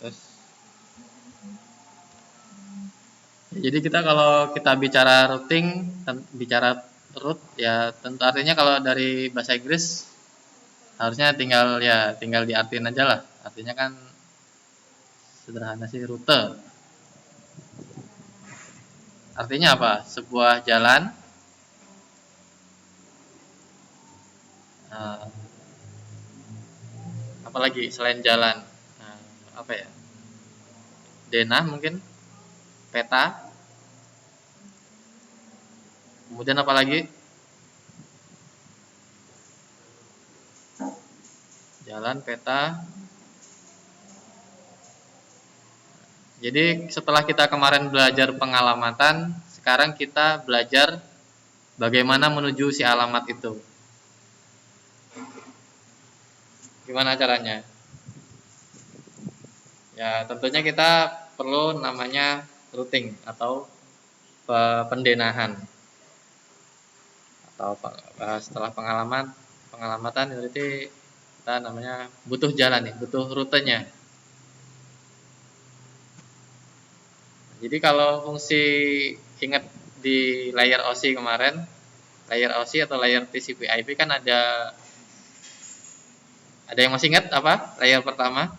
Terus jadi kita kalau kita bicara routing, bicara root ya tentu artinya kalau dari bahasa Inggris harusnya tinggal diartiin aja lah. Artinya kan sederhana sih, rute. Artinya apa? Sebuah jalan, uh, apalagi selain jalan, apa ya? Denah mungkin, peta. Kemudian apalagi? Jalan, peta. Jadi setelah kita kemarin belajar pengalamatan, sekarang kita belajar bagaimana menuju si alamat itu. Gimana caranya? Ya tentunya kita perlu namanya routing atau pendenahan. Atau setelah pengalamatan berarti kita namanya butuh jalan nih, butuh rutenya. Jadi kalau fungsi ingat di layer OSI kemarin, layer OSI atau layer TCP/IP kan ada yang masih ingat apa? Layer pertama?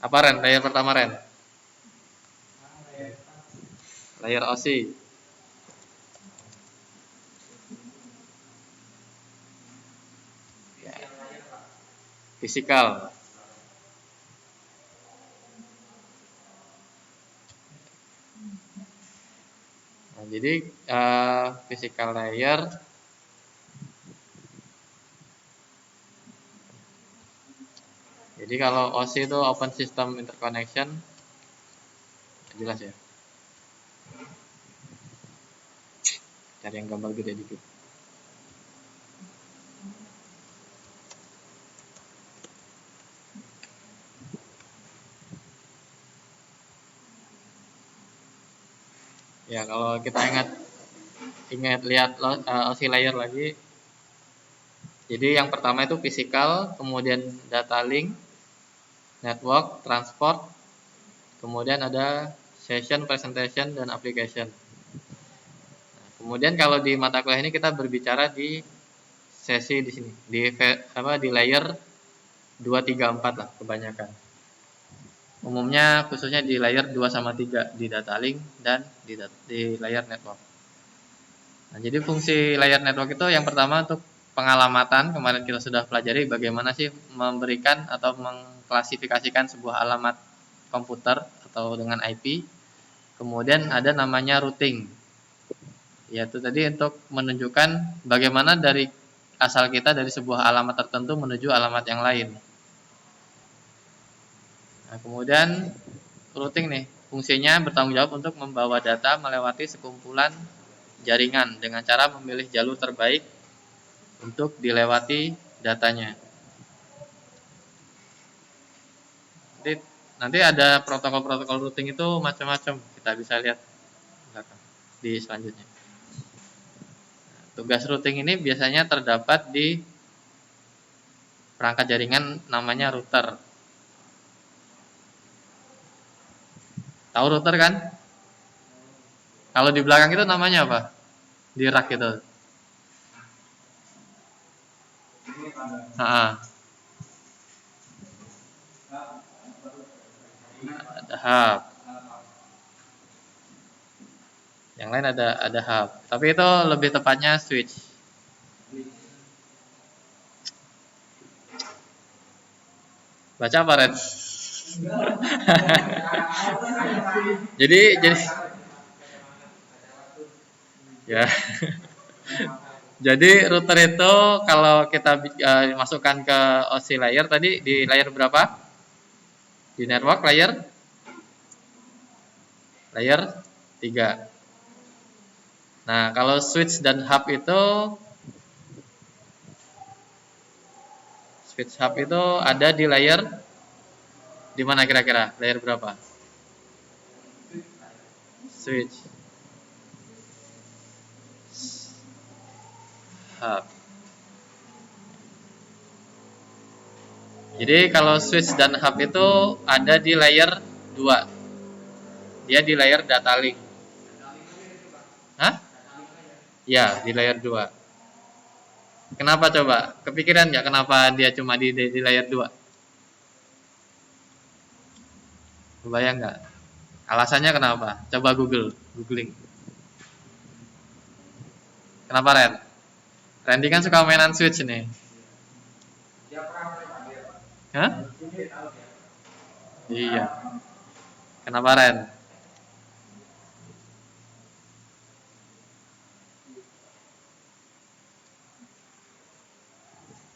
Apa Ren? Layer pertama Ren? Layer OSI. Ya. Fisikal. Nah, jadi physical layer jadi kalau OSI itu Open System Interconnection jelas ya. Cari yang gambar gede dikit. Ya kalau kita ingat lihat OSI layer lagi. Jadi yang pertama itu physical, kemudian data link, network, transport, kemudian ada session, presentation, dan application. Nah, kemudian kalau di mata kuliah ini kita berbicara di sesi di sini, di layer 2, 3, 4 lah kebanyakan. Umumnya khususnya di layer 2 sama 3 di data link dan di layer network. Nah, jadi fungsi layer network itu yang pertama untuk pengalamatan. Kemarin kita sudah pelajari bagaimana sih memberikan atau mengklasifikasikan sebuah alamat komputer atau dengan IP. Kemudian ada namanya routing, yaitu tadi untuk menunjukkan bagaimana dari asal kita dari sebuah alamat tertentu menuju alamat yang lain. Nah, kemudian routing nih, fungsinya bertanggung jawab untuk membawa data melewati sekumpulan jaringan dengan cara memilih jalur terbaik untuk dilewati datanya. Nanti ada protokol-protokol routing itu macam-macam, kita bisa lihat di selanjutnya. Tugas routing ini biasanya terdapat di perangkat jaringan namanya router. Tahu router kan? Kalau di belakang itu namanya apa? Di rak itu. Ada hub. Yang lain ada hub. Tapi itu lebih tepatnya switch. Baca apa Ren? jadi ya. Jadi router itu kalau kita masukkan ke OSI layer tadi di layer berapa? Di network layer 3. Nah, kalau switch dan hub itu ada di layer di mana kira-kira? Layer berapa? Switch. Hub. Jadi kalau switch dan hub itu ada di layer 2. Dia di layer data link. Hah? Ya, di layer 2. Kenapa coba? Kepikiran nggak kenapa dia cuma di layer 2? Kebayang nggak? Alasannya kenapa? Coba googling. Kenapa Ren? Randy kan suka mainan Switch nih. Hah? Iya. Kenapa Ren?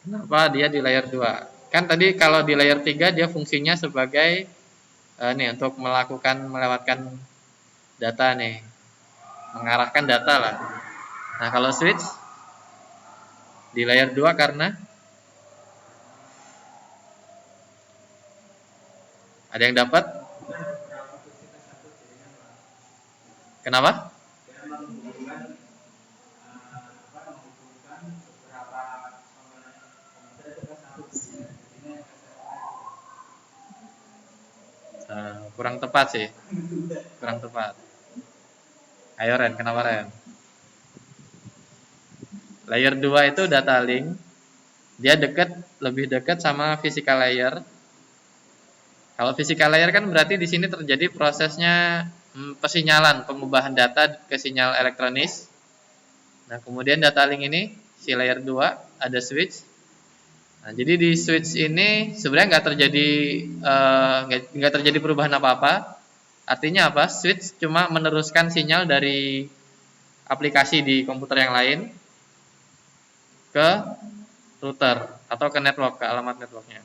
Kenapa dia di layer 2? Kan tadi kalau di layer 3 dia fungsinya sebagai nih untuk melewatkan data nih, mengarahkan data lah. Nah, kalau switch di layer 2 karena ada yang dapat? Kenapa? Kurang tepat sih. Kurang tepat. Ayo Ren, kenapa Ren? Layer 2 itu data link. Dia lebih dekat sama physical layer. Kalau physical layer kan berarti di sini terjadi prosesnya pesinyalan, pengubahan data ke sinyal elektronis. Nah, kemudian data link ini si layer 2 ada switch. Nah, jadi di switch ini sebenarnya nggak terjadi perubahan apa-apa. Artinya apa? Switch cuma meneruskan sinyal dari aplikasi di komputer yang lain ke router atau ke network, ke alamat networknya.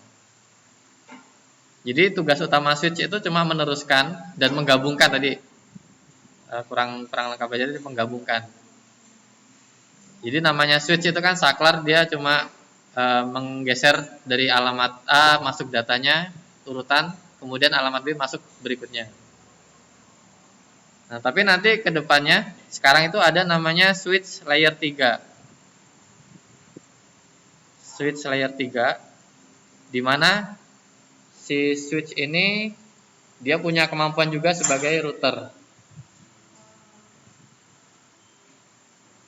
Jadi tugas utama switch itu cuma meneruskan dan menggabungkan tadi. Kurang lengkap aja, jadi menggabungkan. Jadi namanya switch itu kan saklar, dia cuma menggeser dari alamat A masuk datanya urutan, kemudian alamat B masuk berikutnya. Nah, tapi nanti ke depannya sekarang itu ada namanya switch layer 3. Switch layer 3 di mana si switch ini dia punya kemampuan juga sebagai router.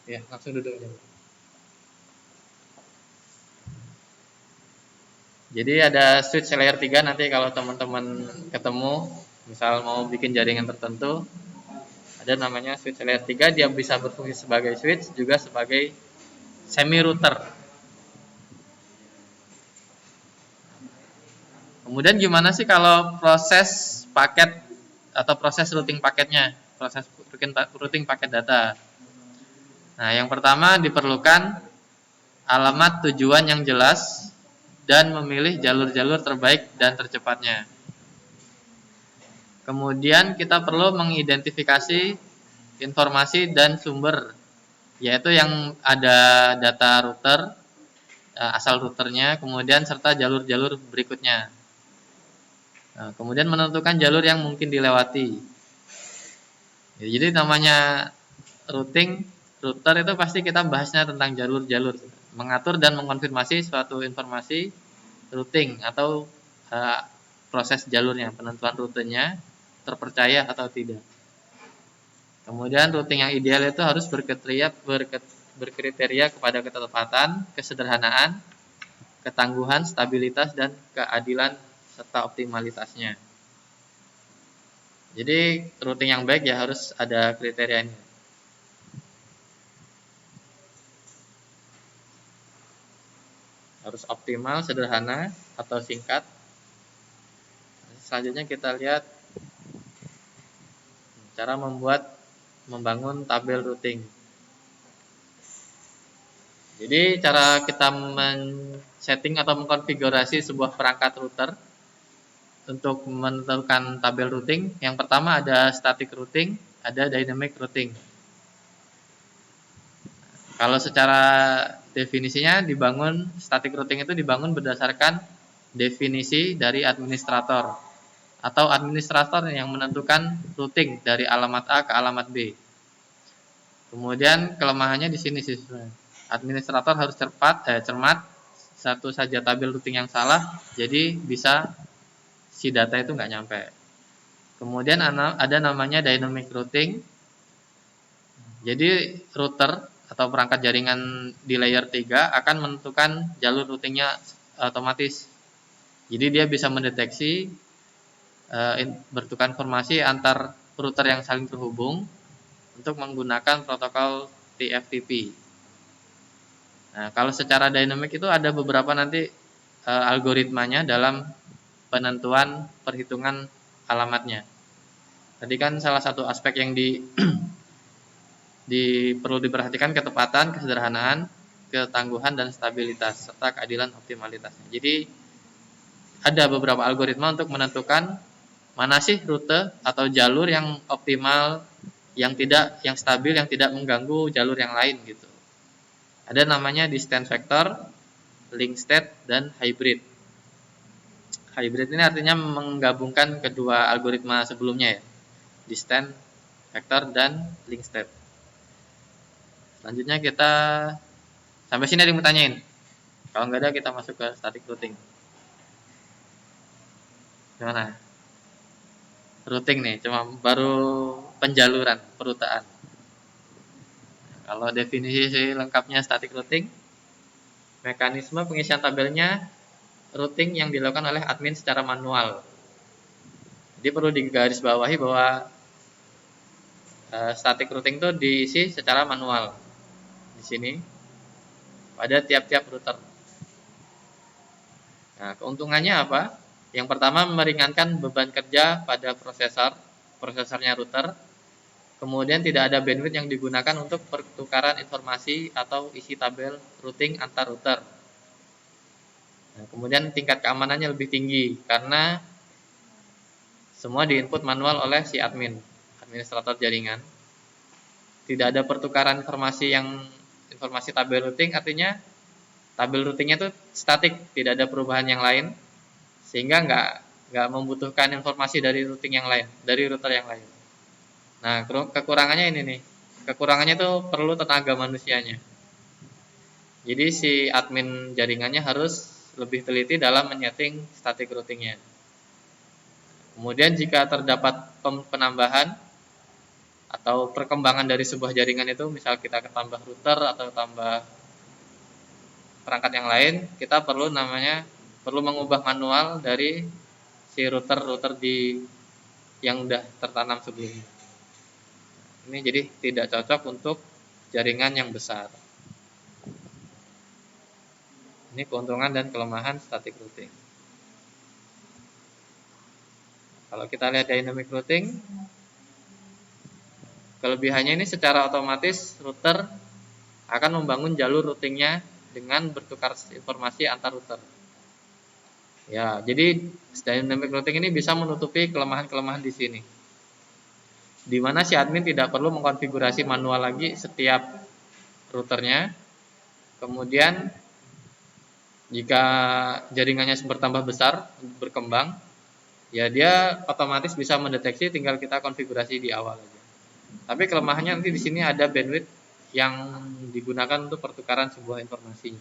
Ya, langsung duduk aja. Jadi ada switch layer 3 nanti kalau teman-teman ketemu, misal mau bikin jaringan tertentu, ada namanya switch layer 3, dia bisa berfungsi sebagai switch juga sebagai semi router. Kemudian gimana sih kalau proses paket atau proses routing paketnya, proses routing paket data. Nah, yang pertama diperlukan alamat tujuan yang jelas dan memilih jalur-jalur terbaik dan tercepatnya. Kemudian kita perlu mengidentifikasi informasi dan sumber, yaitu yang ada data router, asal routernya, kemudian serta jalur-jalur berikutnya. Nah, kemudian menentukan jalur yang mungkin dilewati. Ya, jadi namanya router itu pasti kita bahasnya tentang jalur-jalur, mengatur dan mengkonfirmasi suatu informasi routing atau proses jalurnya, penentuan rutenya terpercaya atau tidak. Kemudian routing yang ideal itu harus berkriteria kepada ketepatan, kesederhanaan, ketangguhan, stabilitas, dan keadilan serta optimalitasnya. Jadi routing yang baik ya harus ada kriterianya. Harus optimal, sederhana, atau singkat. Selanjutnya kita lihat cara membangun tabel routing. Jadi cara kita men-setting atau mengkonfigurasi sebuah perangkat router untuk menentukan tabel routing, yang pertama ada static routing, ada dynamic routing. Kalau secara definisinya static routing itu dibangun berdasarkan definisi dari administrator atau administrator yang menentukan routing dari alamat A ke alamat B. Kemudian kelemahannya di sini sih, administrator harus cermat, satu saja tabel routing yang salah, jadi bisa si data itu nggak nyampe. Kemudian ada namanya dynamic routing. Jadi router atau perangkat jaringan di layer 3 akan menentukan jalur routingnya otomatis. Jadi dia bisa mendeteksi bertukar informasi antar router yang saling terhubung untuk menggunakan protokol TFTP. Nah, kalau secara dynamic itu ada beberapa nanti algoritmanya dalam penentuan perhitungan alamatnya. Tadi kan salah satu aspek yang perlu diperhatikan ketepatan, kesederhanaan, ketangguhan dan stabilitas serta keadilan optimalitasnya. Jadi ada beberapa algoritma untuk menentukan mana sih rute atau jalur yang optimal, yang stabil, yang tidak mengganggu jalur yang lain gitu. Ada namanya distance vector, link state dan hybrid. Hybrid ini artinya menggabungkan kedua algoritma sebelumnya ya. Distance vector dan link state. Selanjutnya kita sampai sini ada yang mau tanyain? Kalau nggak ada kita masuk ke static routing. Gimana? Routing nih, cuma baru penjaluran, perutaan. Kalau definisi lengkapnya static routing, mekanisme pengisian tabelnya routing yang dilakukan oleh admin secara manual. Jadi perlu digarisbawahi bahwa static routing itu diisi secara manual di sini pada tiap-tiap router. Nah, keuntungannya apa? Yang pertama meringankan beban kerja pada prosesornya router. Kemudian tidak ada bandwidth yang digunakan untuk pertukaran informasi atau isi tabel routing antar router. Nah, kemudian tingkat keamanannya lebih tinggi karena semua diinput manual oleh si administrator jaringan. Tidak ada pertukaran informasi tabel routing, artinya tabel routingnya itu statik, tidak ada perubahan yang lain, sehingga nggak membutuhkan informasi dari routing yang lain, dari router yang lain. Nah, kekurangannya ini nih, kekurangannya itu perlu tenaga manusianya. Jadi si admin jaringannya harus lebih teliti dalam menyeting static routingnya. Kemudian jika terdapat penambahan atau perkembangan dari sebuah jaringan itu, misal kita tambah router atau tambah perangkat yang lain, kita perlu mengubah manual dari si router yang udah tertanam sebelumnya. Ini jadi tidak cocok untuk jaringan yang besar. Ini keuntungan dan kelemahan static routing. Kalau kita lihat dynamic routing, kelebihannya ini secara otomatis router akan membangun jalur routingnya dengan bertukar informasi antar router. Ya, jadi dynamic routing ini bisa menutupi kelemahan-kelemahan di sini. Di mana si admin tidak perlu mengkonfigurasi manual lagi setiap routernya. Kemudian jika jaringannya bertambah besar, berkembang, ya dia otomatis bisa mendeteksi, tinggal kita konfigurasi di awal aja. Tapi kelemahannya nanti di sini ada bandwidth yang digunakan untuk pertukaran sebuah informasi.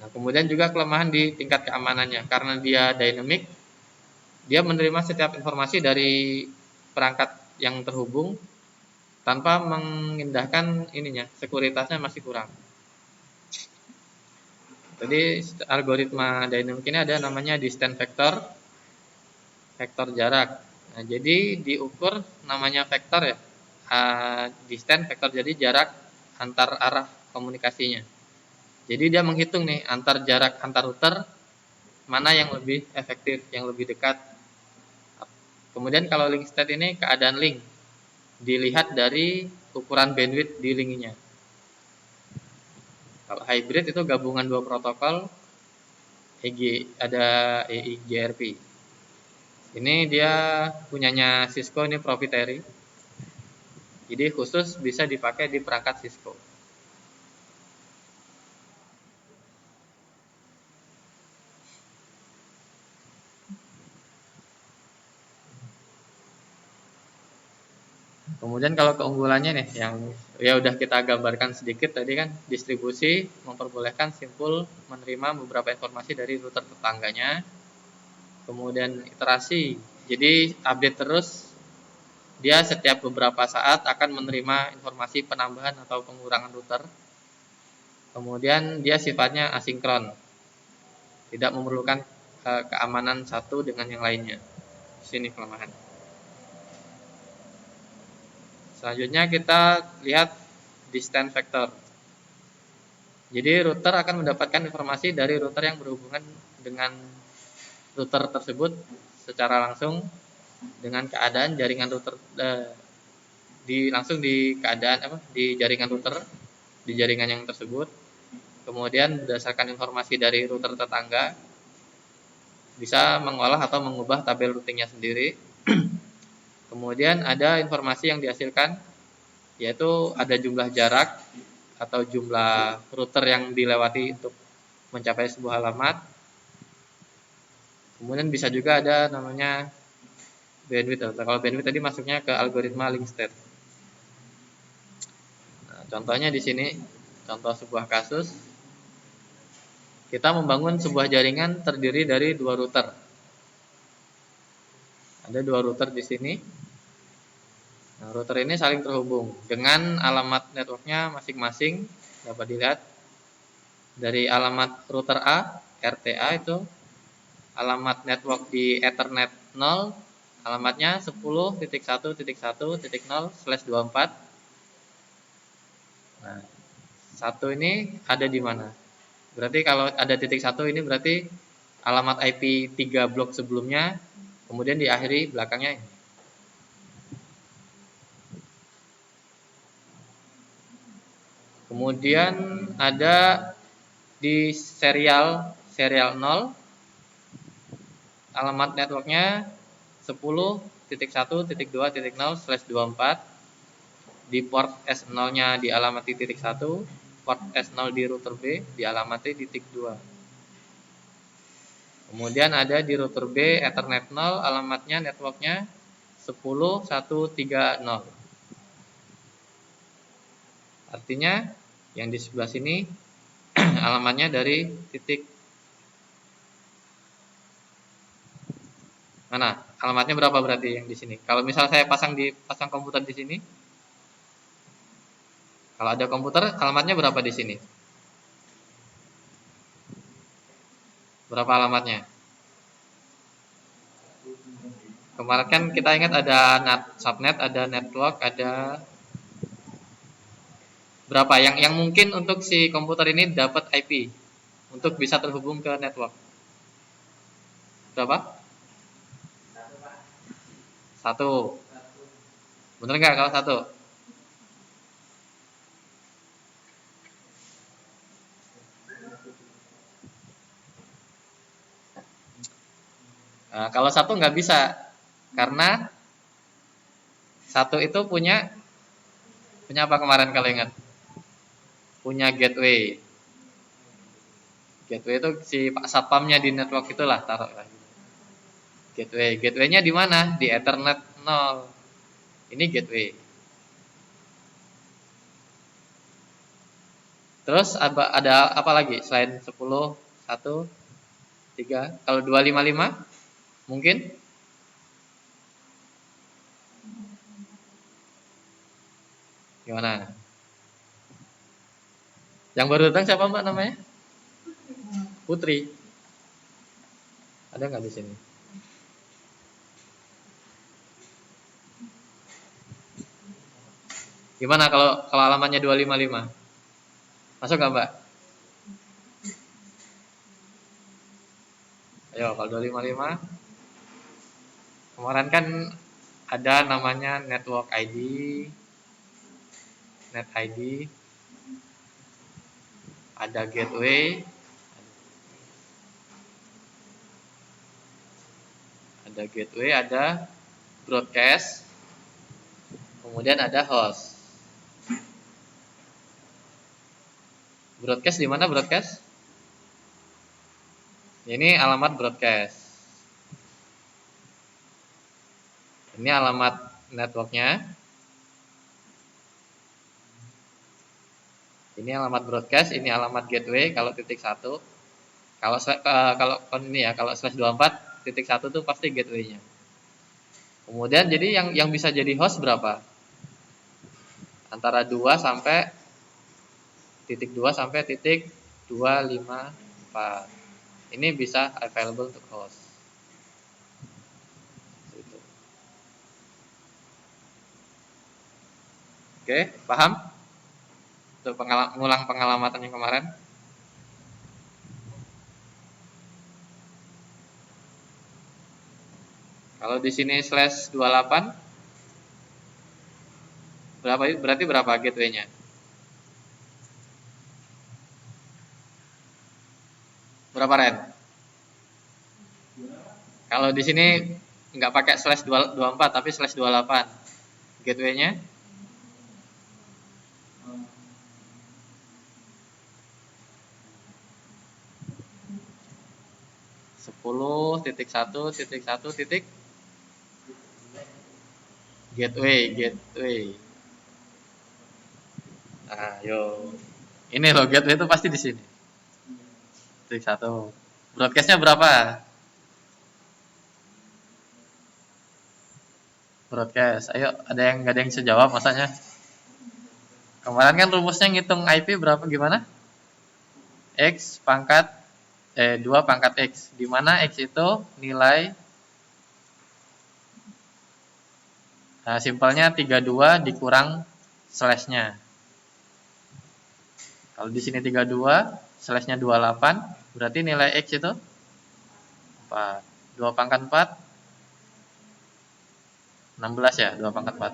Nah, kemudian juga kelemahan di tingkat keamanannya, karena dia dynamic, dia menerima setiap informasi dari perangkat yang terhubung tanpa mengindahkan sekuritasnya masih kurang. Jadi algoritma dynamic ini ada namanya distance vector, vektor jarak. Nah, jadi diukur namanya vektor ya, distance vektor, jadi jarak antar arah komunikasinya. Jadi dia menghitung nih jarak antar router mana yang lebih efektif, yang lebih dekat. Kemudian kalau link state ini keadaan link dilihat dari ukuran bandwidth di linknya. Kalau hybrid itu gabungan dua protokol, ada EIGRP. Ini dia punyanya Cisco, ini proprietary. Jadi khusus bisa dipakai di perangkat Cisco. Kemudian kalau keunggulannya nih yang ya udah kita gambarkan sedikit tadi kan, distribusi memperbolehkan simpul menerima beberapa informasi dari router tetangganya. Kemudian iterasi, jadi update terus, dia setiap beberapa saat akan menerima informasi penambahan atau pengurangan router. Kemudian dia sifatnya asinkron, tidak memerlukan keamanan satu dengan yang lainnya. Sini kelemahan. Selanjutnya kita lihat distance vector. Jadi router akan mendapatkan informasi dari router yang berhubungan dengan router tersebut secara langsung dengan keadaan jaringan router langsung di keadaan di jaringan router di jaringan yang tersebut. Kemudian berdasarkan informasi dari router tetangga bisa mengolah atau mengubah tabel routingnya sendiri. Kemudian ada informasi yang dihasilkan, yaitu ada jumlah jarak atau jumlah router yang dilewati untuk mencapai sebuah alamat. Kemudian bisa juga ada namanya bandwidth. Kalau bandwidth tadi masuknya ke algoritma link state. Nah, contohnya di sini, contoh sebuah kasus, kita membangun sebuah jaringan terdiri dari dua router. Ada dua router di sini. Nah, router ini saling terhubung dengan alamat networknya masing-masing. Dapat dilihat dari alamat router A, RTA itu alamat network di Ethernet 0, alamatnya 10.1.1.0/24. Nah, satu ini ada di mana? Berarti kalau ada titik satu ini berarti alamat IP 3 blok sebelumnya, kemudian diakhiri belakangnya ini. Kemudian ada di serial 0, alamat networknya 10.1.2.0/24. Di port S0-nya dialamati titik 1, port S0 di router B dialamati titik 2. Kemudian ada di router B Ethernet 0, alamatnya networknya 10.1.3.0. Artinya yang di sebelah sini alamatnya dari titik mana? Alamatnya berapa berarti yang di sini? Kalau misal saya pasang komputer di sini, kalau ada komputer, alamatnya berapa di sini? Berapa alamatnya? Kemarin kan kita ingat ada subnet, ada network, ada berapa? Yang mungkin untuk si komputer ini dapat IP untuk bisa terhubung ke network. Berapa? Satu. Bener nggak kalau satu? Nah, kalau satu nggak bisa, karena satu itu punya apa kemarin kalau ingat? Punya gateway. Gateway itu si pak satpamnya di network itulah, taruh lah. Gateway. Gateway-nya di mana? Di Ethernet 0. Ini gateway. Terus ada apa lagi selain 10, 1, 3? Kalau 255 mungkin? Gimana? Yang baru datang siapa Mbak namanya? Putri. Ada nggak di sini? Gimana kalau alamatnya 255? Masuk nggak Mbak? Ayo kalau 255. Kemarin kan ada namanya network ID, net ID, ada gateway, ada broadcast, kemudian ada host. Broadcast di mana broadcast? Ini alamat broadcast. Ini alamat networknya. Ini alamat broadcast, ini alamat gateway kalau titik satu. Kalau ini ya, kalau /24 titik satu tuh pasti gateway-nya. Kemudian jadi yang bisa jadi host berapa? Antara 2 sampai titik 2 sampai titik 254. Ini bisa available untuk host. Gitu. Oke, paham? Untuk mengulang pengalamatan yang kemarin. Kalau di sini /28 berarti berapa gateway-nya? Berapa Ren? Kalau di sini nggak pakai /24 tapi /28. Gateway-nya 10.1.1. Gateway. Nah, yo. Ini loh gateway itu pasti di sini. Titik 1. Broadcast-nya berapa? Broadcast. Ayo, nggak ada yang bisa jawab masanya? Kemarin kan rumusnya ngitung IP berapa gimana? X pangkat 2 pangkat X. Di mana X itu nilai simpelnya 32 dikurang slash-nya. Kalau di sini 32, slash-nya 28, berarti nilai X itu 4. 2 pangkat 4 16 ya, 2 pangkat 4.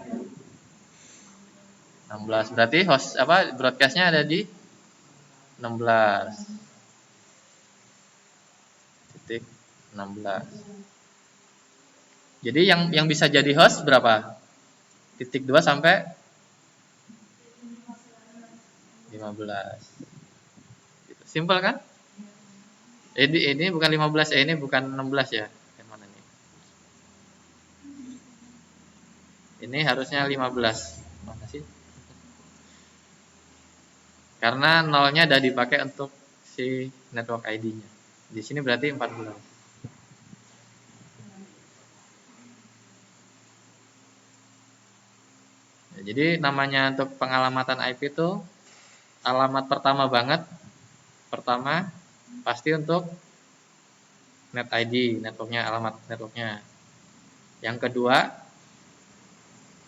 16. Berarti host broadcast-nya ada di 16. Titik 16. Jadi yang bisa jadi host berapa? Titik 2 sampai 15. Simpel kan? Ini bukan 15 ya, ini bukan 16 ya. Yang mana nih? Ini harusnya 15. Mana sih? Karena nolnya udah dipakai untuk si network ID-nya. Di sini berarti 14. Ya, jadi namanya untuk pengalamatan IP itu alamat pertama banget. Pertama pasti untuk net ID, networknya, alamat networknya. Yang kedua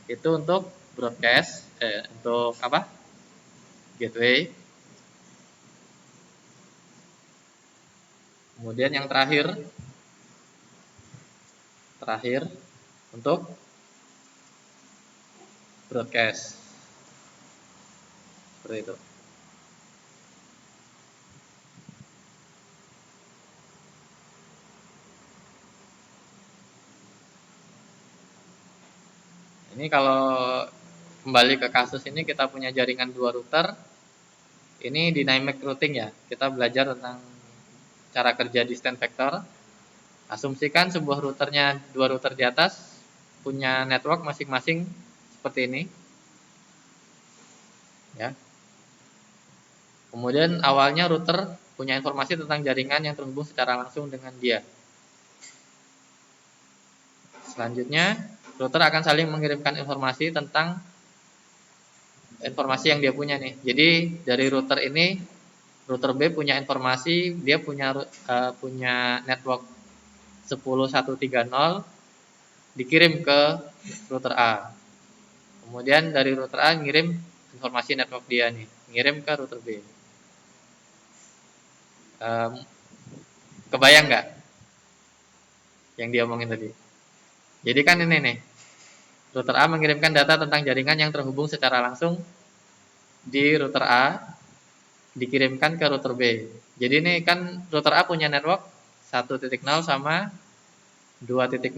itu untuk broadcast, untuk apa? Gateway. Kemudian yang terakhir untuk broadcast. Seperti itu. Ini kalau kembali ke kasus ini, kita punya jaringan 2 router. Ini dynamic routing ya. Kita belajar tentang cara kerja distant vector. Asumsikan sebuah routernya 2 router di atas punya network masing-masing seperti ini. Ya. Kemudian awalnya router punya informasi tentang jaringan yang terhubung secara langsung dengan dia. Selanjutnya, router akan saling mengirimkan informasi tentang informasi yang dia punya nih. Jadi dari router ini, router B punya informasi, dia punya network 10.130 dikirim ke router A. Kemudian dari router A ngirim informasi network dia nih, ngirim ke router B. Kebayang nggak yang dia omongin tadi? Jadi kan ini nih, router A mengirimkan data tentang jaringan yang terhubung secara langsung di router A, dikirimkan ke router B. Jadi ini kan router A punya network 1.0 sama 2.0,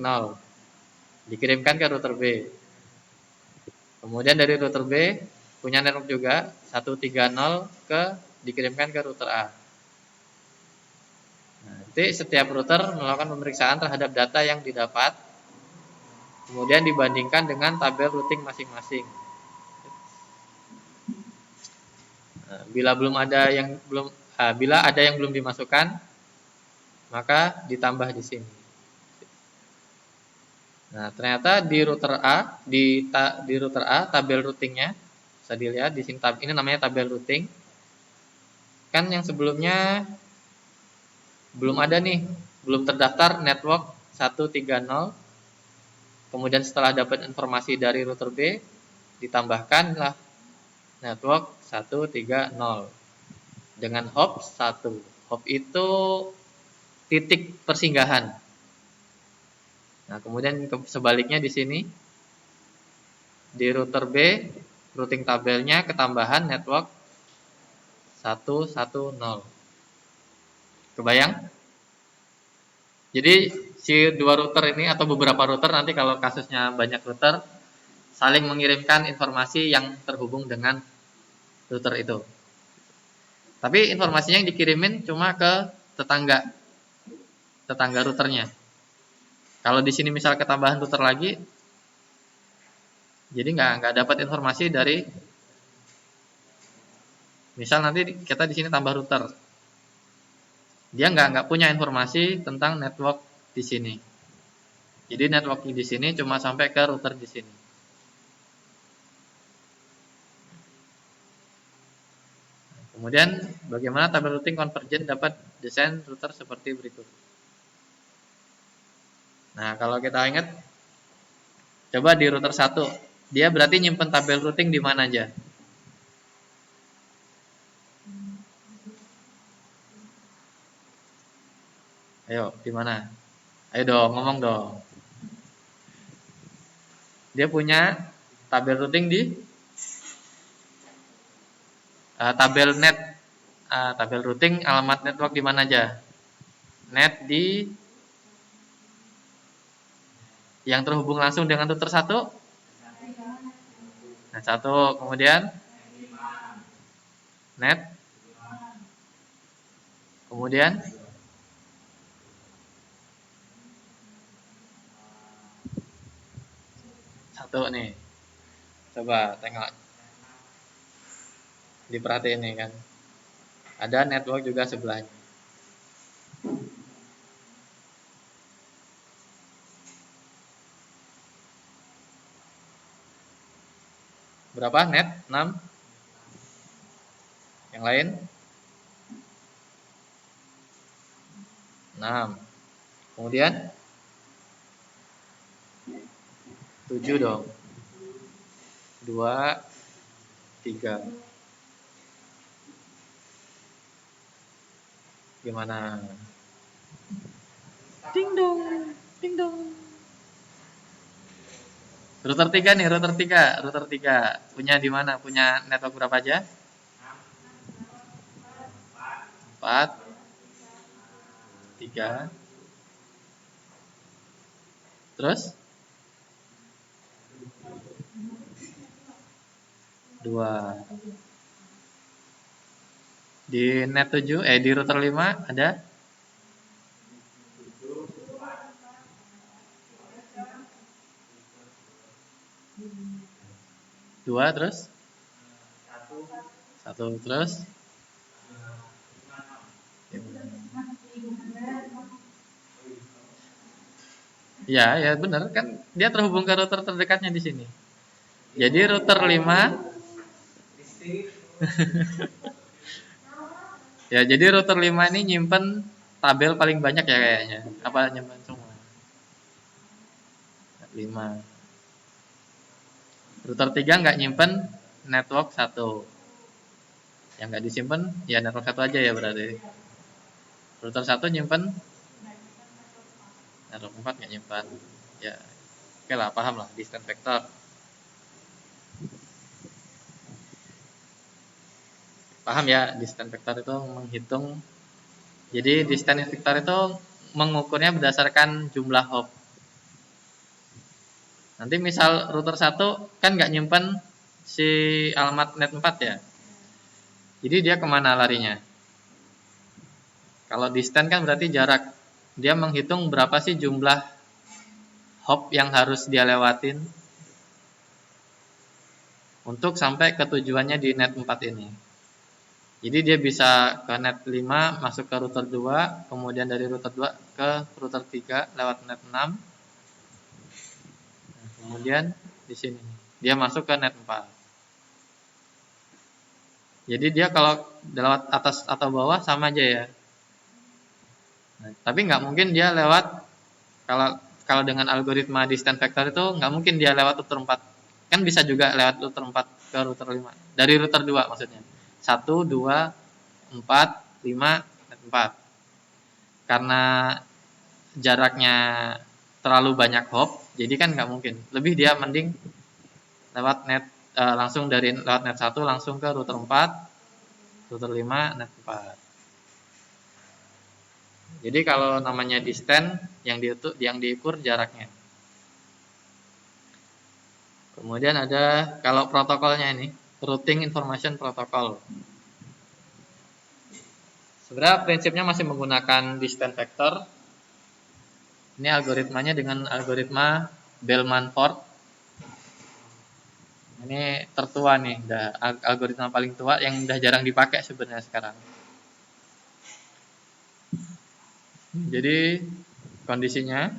dikirimkan ke router B. Kemudian dari router B punya network juga 130 dikirimkan ke router A. Nanti setiap router melakukan pemeriksaan terhadap data yang didapat, kemudian dibandingkan dengan tabel routing masing-masing. Nah, bila ada yang belum dimasukkan, maka ditambah di sini. Nah, ternyata di router A, di router A tabel routingnya bisa dilihat di sini, ini namanya tabel routing. Kan yang sebelumnya belum ada nih, belum terdaftar network 130. Kemudian setelah dapat informasi dari router B, ditambahkanlah network 130 dengan hop 1. Hop itu titik persinggahan. Nah, kemudian sebaliknya di sini di router B, routing tabelnya ketambahan network 110. Kebayang? Jadi si dua router ini atau beberapa router, nanti kalau kasusnya banyak router, saling mengirimkan informasi yang terhubung dengan router itu. Tapi informasinya yang dikirimin cuma ke tetangga routernya. Kalau di sini misal ketambahan router lagi, jadi nggak dapat informasi dari, misal nanti kita di sini tambah router, dia nggak punya informasi tentang network di sini. Jadi network di sini cuma sampai ke router di sini. Kemudian bagaimana tabel routing convergent dapat desain router seperti berikut. Nah, kalau kita ingat, coba di router 1, dia berarti nyimpen tabel routing di mana aja? Ayo, di mana? Ayo dong, ngomong dong. Dia punya tabel routing di tabel net, tabel routing alamat network di mana aja? Net di yang terhubung langsung dengan router 1. Net 1, kemudian net, kemudian satu nih. Coba tengok, diperhatiin nih kan. Ada network juga sebelahnya. Berapa net? 6. Yang lain? 6. Kemudian 7 dong. 2, 3. Gimana? Ding dong, ding dong. Router 3 nih, router 3. Punya di mana? Punya network berapa aja? 4, 3. Terus? 2. Di net 7, di router 5 ada? 2, terus? 1, terus? Ya benar kan, dia terhubung ke router terdekatnya di sini. Jadi router 5 ya, jadi router 5 ini nyimpen tabel paling banyak ya kayaknya. Apa nyimpen semua? 5. Router 3 nggak nyimpen network 1. Yang nggak disimpan ya network 1 aja ya berarti. Router 1 nyimpen network 4 nggak nyimpan. Ya, oke lah, paham lah, distance vector. Paham ya, distance vector itu menghitung. Jadi distance vector itu mengukurnya berdasarkan jumlah hop. Nanti misal router 1 kan nggak nyimpen si alamat net 4 ya. Jadi dia kemana larinya? Kalau distance kan berarti jarak. Dia menghitung berapa sih jumlah hop yang harus dia lewatin untuk sampai ke tujuannya di net 4 ini. Jadi dia bisa ke net 5 masuk ke router 2, kemudian dari router 2 ke router 3 lewat net 6. Nah, kemudian di sini dia masuk ke net 4. Jadi dia kalau lewat atas atau bawah sama aja ya. Nah, tapi nggak mungkin dia lewat, kalau kalau dengan algoritma distance vector itu nggak mungkin dia lewat router 4. Kan bisa juga lewat router 4 ke router 5. Dari router 2 maksudnya. 1, 2, 4, 5, net 4. Karena jaraknya terlalu banyak hop, jadi kan nggak mungkin. Lebih dia mending lewat net langsung dari lewat net 1 langsung ke router 4, router 5, net 4. Jadi kalau namanya distance yang diukur jaraknya. Kemudian ada kalau protokolnya ini, routing information protocol. Sebenarnya prinsipnya masih menggunakan distance vector. Ini algoritmanya dengan algoritma Bellman-Ford. Ini tertua nih, algoritma paling tua yang udah jarang dipakai sebenarnya sekarang. Jadi kondisinya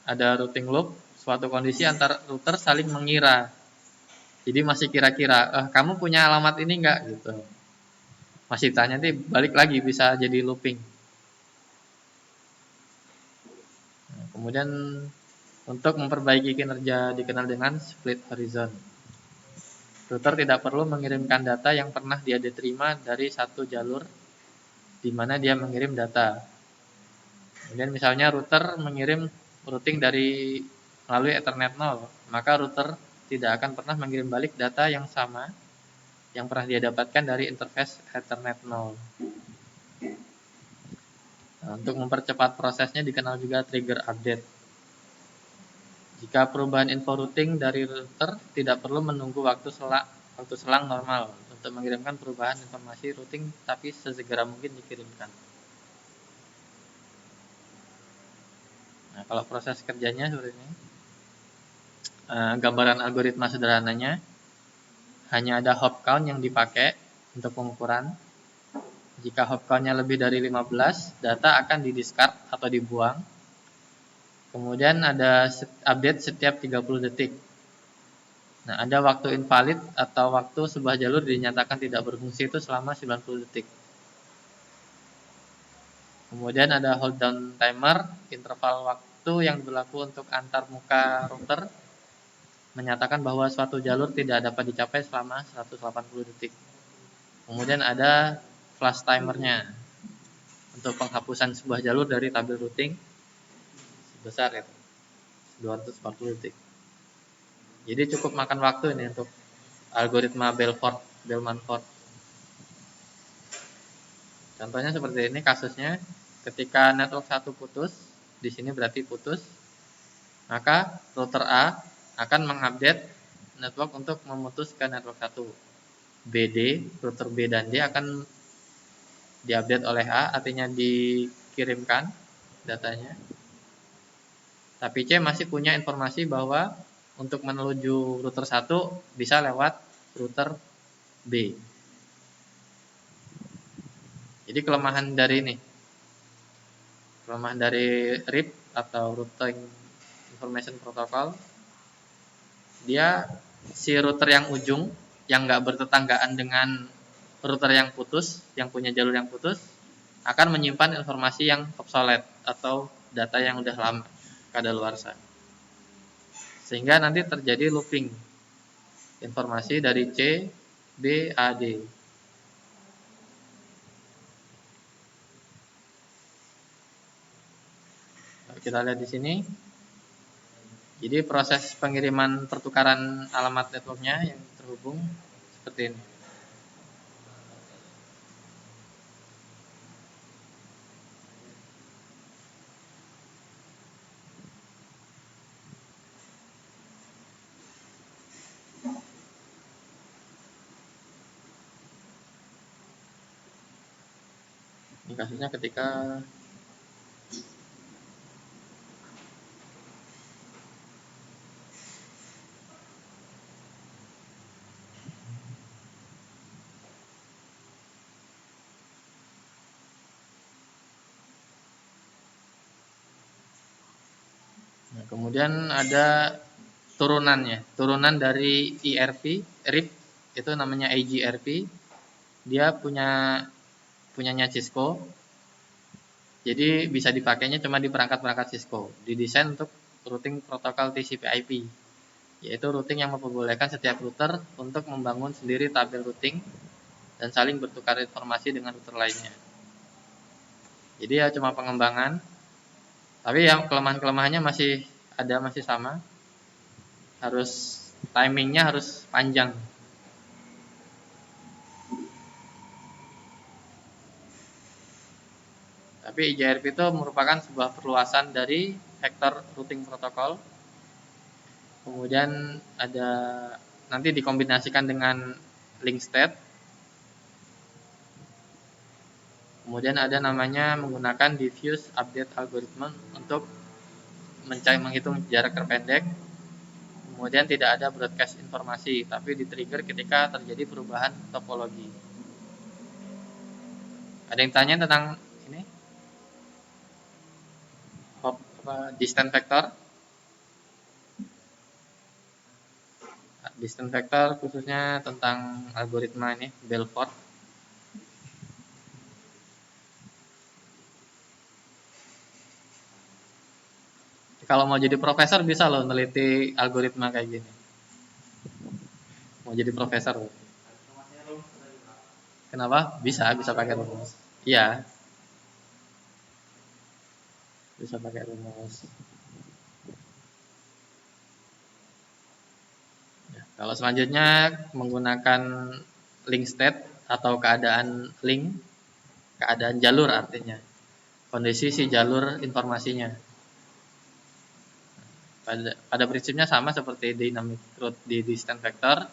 ada routing loop, suatu kondisi antar router saling mengira. Jadi masih kira-kira, kamu punya alamat ini enggak gitu. Masih tanya nanti balik lagi bisa jadi looping. Nah, kemudian untuk memperbaiki kinerja dikenal dengan split horizon. Router tidak perlu mengirimkan data yang pernah dia diterima dari satu jalur di mana dia mengirim data. Kemudian misalnya router mengirim routing melalui Ethernet 0, maka router tidak akan pernah mengirim balik data yang sama yang pernah dia dapatkan dari interface Ethernet 0. Nah, untuk mempercepat prosesnya dikenal juga trigger update. Jika perubahan info routing dari router tidak perlu menunggu waktu selang normal untuk mengirimkan perubahan informasi routing, tapi sesegera mungkin dikirimkan. Nah, kalau proses kerjanya seperti ini. Gambaran algoritma sederhananya, hanya ada hop count yang dipakai untuk pengukuran. Jika hop count-nya lebih dari 15, data akan di-discard atau dibuang. Kemudian ada update setiap 30 detik. Nah, ada waktu invalid atau waktu sebuah jalur dinyatakan tidak berfungsi itu selama 90 detik. Kemudian ada hold down timer, interval waktu yang berlaku untuk antar muka router menyatakan bahwa suatu jalur tidak dapat dicapai selama 180 detik. Kemudian ada flash timernya untuk penghapusan sebuah jalur dari tabel routing sebesar 240 detik. Jadi cukup makan waktu ini untuk algoritma Bellman-Ford. Contohnya seperti ini kasusnya, ketika network 1 putus, di sini berarti putus, maka router A akan mengupdate network untuk memutus ke network 1. Router B dan D akan diupdate oleh A, artinya dikirimkan datanya. Tapi C masih punya informasi bahwa untuk menuju router 1 bisa lewat router B. Jadi kelemahan dari RIP atau Routing Information Protocol, dia si router yang ujung yang nggak bertetanggaan dengan router yang putus, yang punya jalur yang putus, akan menyimpan informasi yang obsolete atau data yang udah lama kadaluarsa. Sehingga nanti terjadi looping informasi dari C, B, A, D. Kita lihat di sini. Jadi proses pengiriman pertukaran alamat networknya yang terhubung seperti ini. Ini kasusnya ketika Kemudian ada turunannya, turunan dari RIP itu namanya AGRP. Dia punyanya Cisco. Jadi bisa dipakainya cuma di perangkat-perangkat Cisco. Didesain untuk routing protokol TCP/IP, yaitu routing yang memperbolehkan setiap router untuk membangun sendiri tabel routing dan saling bertukar informasi dengan router lainnya. Jadi ya cuma pengembangan, tapi yang kelemahan-kelemahannya masih sama. Harus timingnya harus panjang. Tapi IJRP itu merupakan sebuah perluasan dari vektor routing protokol. Kemudian ada nanti dikombinasikan dengan link state. Kemudian ada namanya menggunakan diffuse update algorithm untuk menghitung jarak terpendek. Kemudian tidak ada broadcast informasi, tapi di-trigger ketika terjadi perubahan topologi. Ada yang tanya tentang ini? Distance vector? Distance vector khususnya tentang algoritma ini, Belfort. Kalau mau jadi profesor bisa loh neliti algoritma kayak gini. Mau jadi profesor loh. Kenapa? Bisa pakai rumus. Iya. Bisa pakai rumus. Ya, kalau selanjutnya menggunakan link state atau keadaan link, keadaan jalur artinya. Kondisi si jalur informasinya. Pada prinsipnya sama seperti dynamic route di distance vector.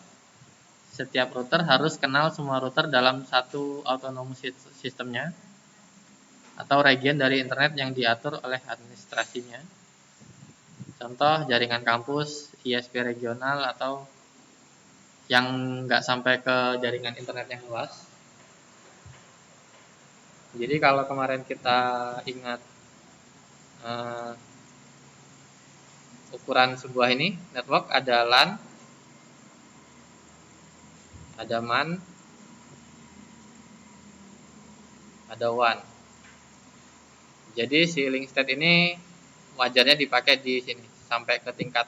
Setiap router harus kenal semua router dalam satu autonomous sistemnya atau region dari internet yang diatur oleh administrasinya. Contoh jaringan kampus, ISP regional, atau yang nggak sampai ke jaringan internet yang luas. Jadi kalau kemarin kita ingat ukuran sebuah ini network, ada LAN, ada MAN, ada WAN. Jadi si link state ini wajarnya dipakai di sini sampai ke tingkat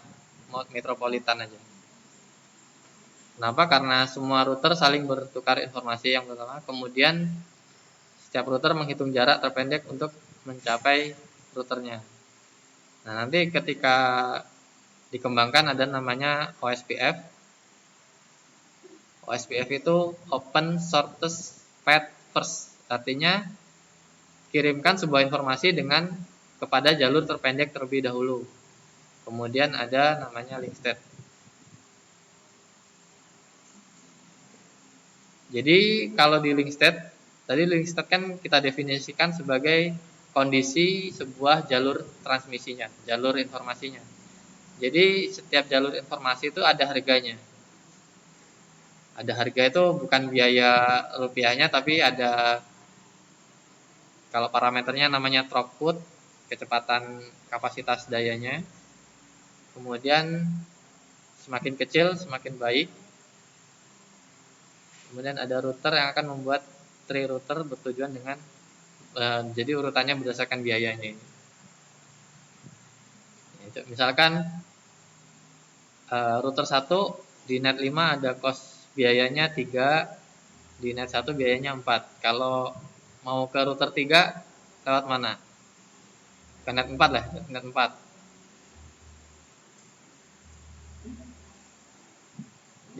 metropolitan aja. Kenapa? Karena semua router saling bertukar informasi yang pertama, kemudian setiap router menghitung jarak terpendek untuk mencapai routernya. Nah, nanti ketika dikembangkan ada namanya OSPF. OSPF itu Open Shortest Path First. Artinya kirimkan sebuah informasi kepada jalur terpendek terlebih dahulu. Kemudian ada namanya link state. Jadi kalau di link state, tadi link state kan kita definisikan sebagai kondisi sebuah jalur transmisinya, jalur informasinya. Jadi setiap jalur informasi itu ada harganya. Ada harga itu bukan biaya rupiahnya, tapi ada, kalau parameternya namanya throughput, kecepatan kapasitas dayanya. Kemudian semakin kecil semakin baik. Kemudian ada router yang akan membuat tree router bertujuan dengan jadi urutannya berdasarkan biayanya ini. Misalkan router 1 di net 5 ada cost biayanya 3, di net 1 biayanya 4. Kalau mau ke router 3 lewat mana? Ke net 4 lah, net 4.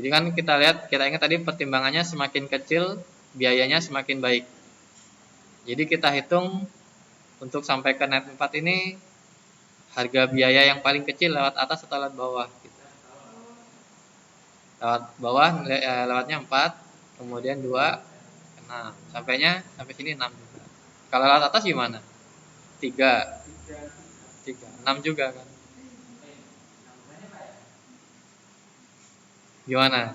Jadi kan kita ingat tadi pertimbangannya semakin kecil biayanya semakin baik. Jadi kita hitung untuk sampai ke net 4 ini harga biaya yang paling kecil lewat atas atau lewat bawah gitu. Lewat bawah lewatnya 4, kemudian 2, 6. Sampai sini 6 juga. Kalau lewat atas gimana? 3. 6 juga kan. Gimana?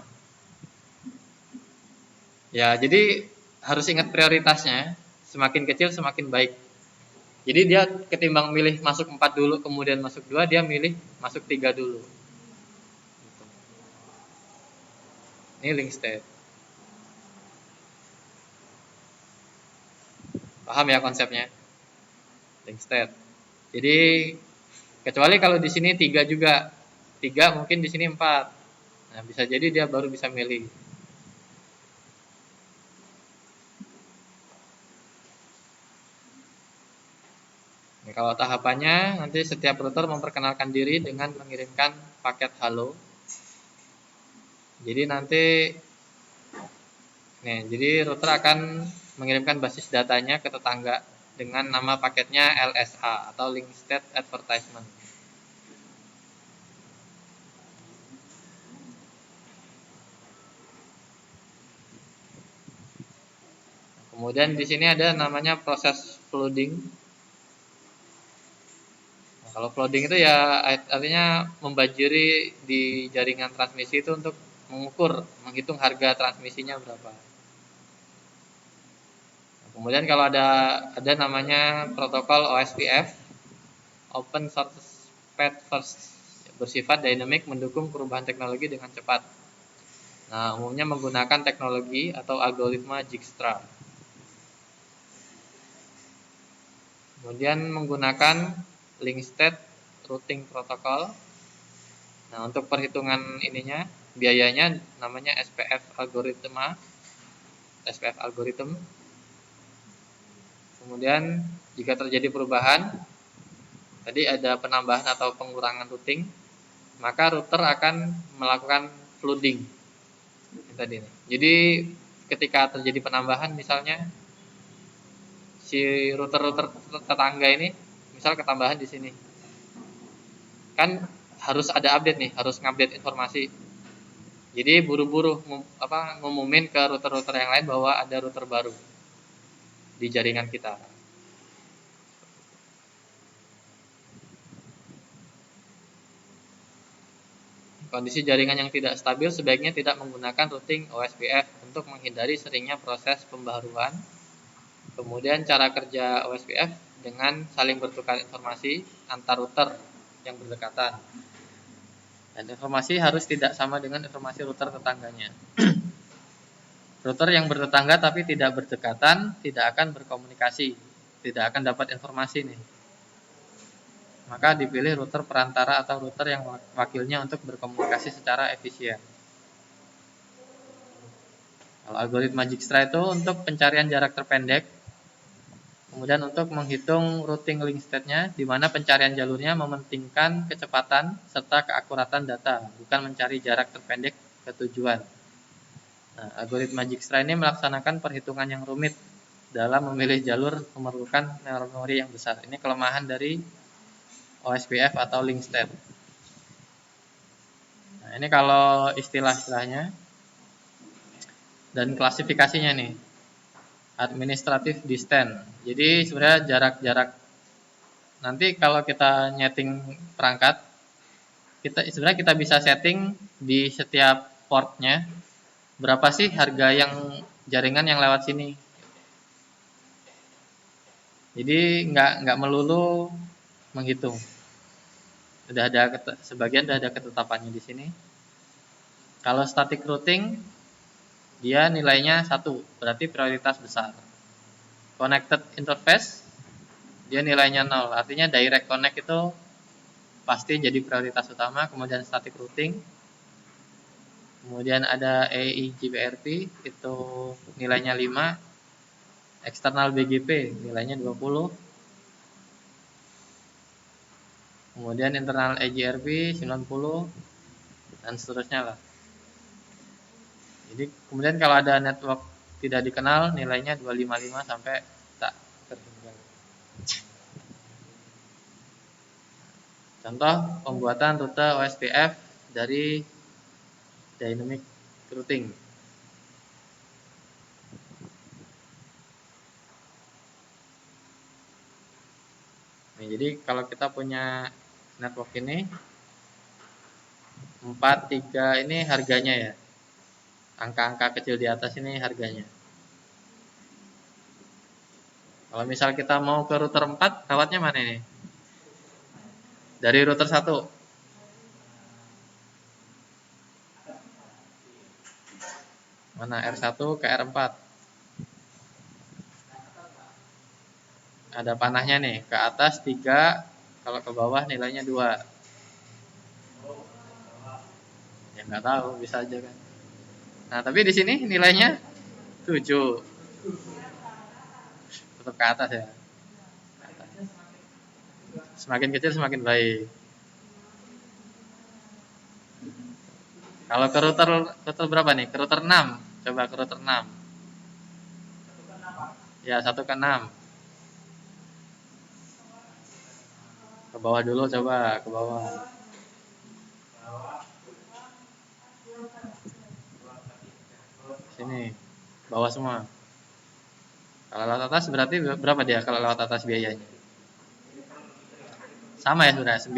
Ya, jadi harus ingat prioritasnya. Semakin kecil semakin baik. Jadi dia ketimbang milih masuk 4 dulu kemudian masuk 2, dia milih masuk 3 dulu. Ini link state. Paham ya konsepnya? Link state. Jadi kecuali kalau di sini 3 juga. 3 mungkin di sini 4. Nah, bisa jadi dia baru bisa milih. Nah, kalau tahapannya nanti setiap router memperkenalkan diri dengan mengirimkan paket halo. Jadi nanti jadi router akan mengirimkan basis datanya ke tetangga dengan nama paketnya LSA atau Link State Advertisement. Kemudian di sini ada namanya proses flooding. Nah, kalau flooding itu ya artinya membanjiri di jaringan transmisi itu untuk mengukur, menghitung harga transmisinya berapa. Kemudian kalau ada namanya protokol OSPF, Open Source Path First, bersifat dynamic, mendukung perubahan teknologi dengan cepat. Nah, umumnya menggunakan teknologi atau algoritma Dijkstra. Kemudian menggunakan link state routing protocol. Nah, untuk perhitungan ininya, biayanya namanya SPF algorithm. Kemudian jika terjadi perubahan, tadi ada penambahan atau pengurangan routing, maka router akan melakukan flooding. Tadi. Jadi ketika terjadi penambahan, misalnya si router-router tetangga ini, misal ketambahan di sini, kan harus ada update nih, harus ngupdate informasi. Jadi buru-buru ngumumin ke router-router yang lain bahwa ada router baru di jaringan kita. Kondisi jaringan yang tidak stabil sebaiknya tidak menggunakan routing OSPF untuk menghindari seringnya proses pembaharuan. Kemudian cara kerja OSPF dengan saling bertukar informasi antar router yang berdekatan. Dan informasi harus tidak sama dengan informasi router tetangganya. Router yang bertetangga tapi tidak berdekatan tidak akan berkomunikasi, tidak akan dapat informasi nih. Maka dipilih router perantara atau router yang wakilnya untuk berkomunikasi secara efisien. Kalau algoritma Dijkstra itu untuk pencarian jarak terpendek, kemudian untuk menghitung routing link state-nya, di mana pencarian jalurnya mementingkan kecepatan serta keakuratan data, bukan mencari jarak terpendek ke tujuan. Nah, algoritma Dijkstra ini melaksanakan perhitungan yang rumit dalam memilih jalur, memerlukan memori yang besar. Ini kelemahan dari OSPF atau link state. Nah, ini kalau istilah-istilahnya dan klasifikasinya nih. Administrative distance. Jadi sebenarnya jarak-jarak, nanti kalau kita nyeting perangkat, sebenarnya kita bisa setting di setiap portnya berapa sih harga yang jaringan yang lewat sini. Jadi nggak melulu menghitung. Sebagian sudah ada ketetapannya di sini. Kalau static routing, dia nilainya 1, berarti prioritas besar. Connected interface, dia nilainya 0, artinya direct connect itu pasti jadi prioritas utama. Kemudian static routing, kemudian ada EIGPRP, itu nilainya 5, external BGP nilainya 20, kemudian internal EGRP 90, dan seterusnya lah. Jadi kemudian kalau ada network tidak dikenal, nilainya 255 sampai tak terhingga. Contoh pembuatan rute OSPF dari dynamic routing. Nah, jadi kalau kita punya network ini 43 ini harganya ya. Angka-angka kecil di atas ini harganya. Kalau misal kita mau ke router 4, lewatnya mana ini? Dari router 1. Mana R1 ke R4? Ada panahnya nih, ke atas 3, kalau ke bawah nilainya 2. Ya nggak tahu, bisa aja kan. Nah, tapi di sini nilainya 7. Tetap ke atas ya. Semakin kecil semakin baik. Kalau ke router berapa nih? Ke router 6. Coba ke router 6. Ya, 1 ke 6. Ke bawah dulu, coba ke bawah. Sini. Bawah semua. Kalau lewat atas berarti berapa dia kalau lewat atas biayanya? Sama ya sudah 9.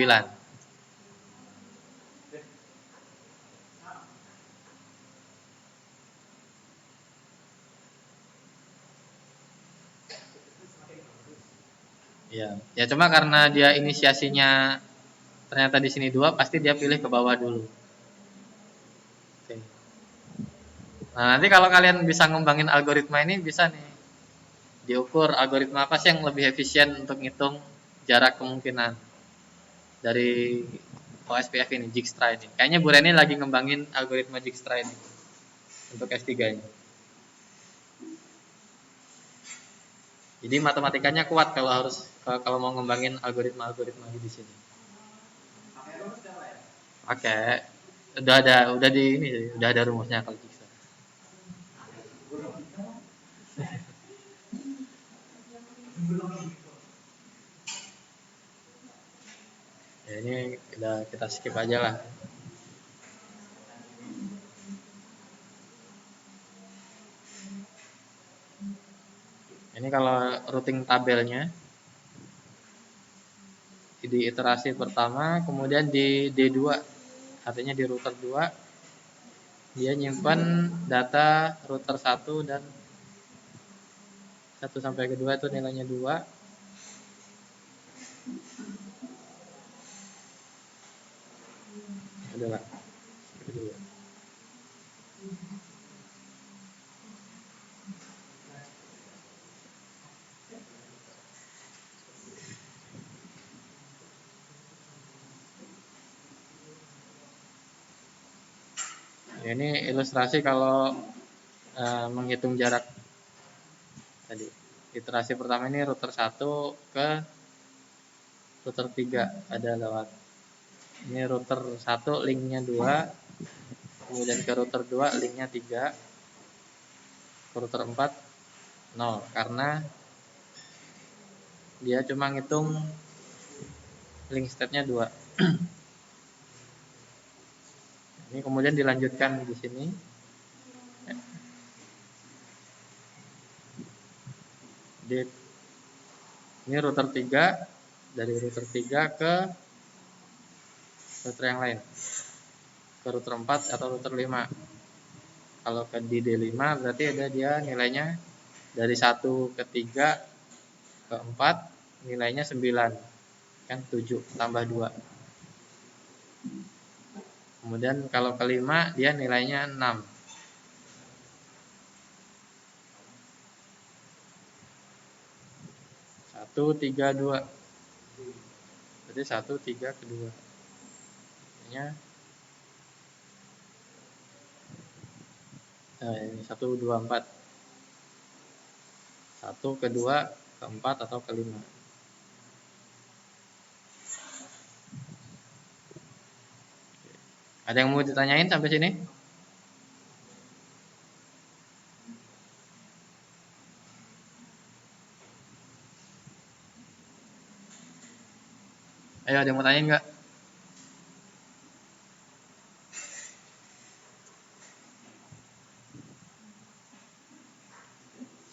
Iya. Ya cuma karena dia inisiasinya ternyata di sini 2, pasti dia pilih ke bawah dulu. Oke. Nah, nanti kalau kalian bisa ngembangin algoritma ini, bisa nih diukur algoritma apa sih yang lebih efisien untuk ngitung jarak kemungkinan dari OSPF ini, Dijkstra ini. Kayaknya Bu Reni lagi ngembangin algoritma Dijkstra ini untuk S3 ini. Jadi matematikanya kuat kalau mau ngembangin algoritma di sini. Oke, udah di ini, udah ada rumusnya kalau Dijkstra. Ya, ini udah kita skip aja lah. Ini kalau routing tabelnya di iterasi pertama, kemudian di D2, artinya di router 2 dia nyimpan data router 1 dan 1 sampai ke 2 itu nilainya 2. Adalah kedua. Ya, ini ilustrasi kalau menghitung jarak tadi. Iterasi pertama ini router 1 ke router 3 ada lewat. Ini router 1 linknya 2, kemudian ke router 2 linknya 3, ke router 4 0 karena dia cuma ngitung link state-nya 2. Ini kemudian dilanjutkan di sini. Ini router 3, dari router 3 ke router yang lain, ke router 4 atau router 5. Kalau ke di D5 berarti ada dia nilainya dari 1 ke 3 ke 4 nilainya 9, kan 7 tambah 2. Kemudian kalau ke 5 dia nilainya 6. 1 3 2. Berarti 1 3 ke 2. Ini 1 2 4. 1 ke 2 ke 4 atau ke 5. Ada yang mau ditanyain sampai sini? Ayo, ada yang mau tanyain nggak?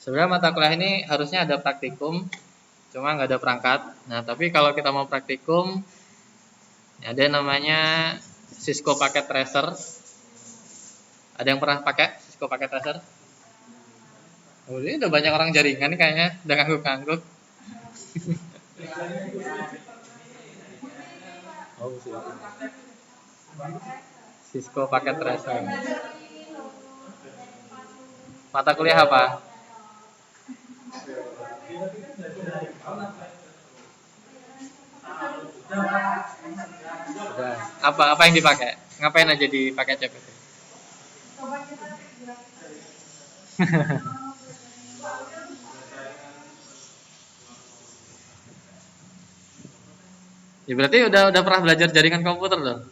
Sebenarnya mata kuliah ini harusnya ada praktikum, cuma nggak ada perangkat. Nah, tapi kalau kita mau praktikum, ada namanya Cisco Packet Tracer. Ada yang pernah pakai Cisco Packet Tracer? Oh, ini udah banyak orang jaringan nih kayaknya, udah ngangguk-ngangguk. Oh, Cisco paket tracer. Mata kuliah apa? Udah. Apa yang dipakai? Ngapain aja dipakai CPT? Ya berarti udah pernah belajar jaringan komputer dong?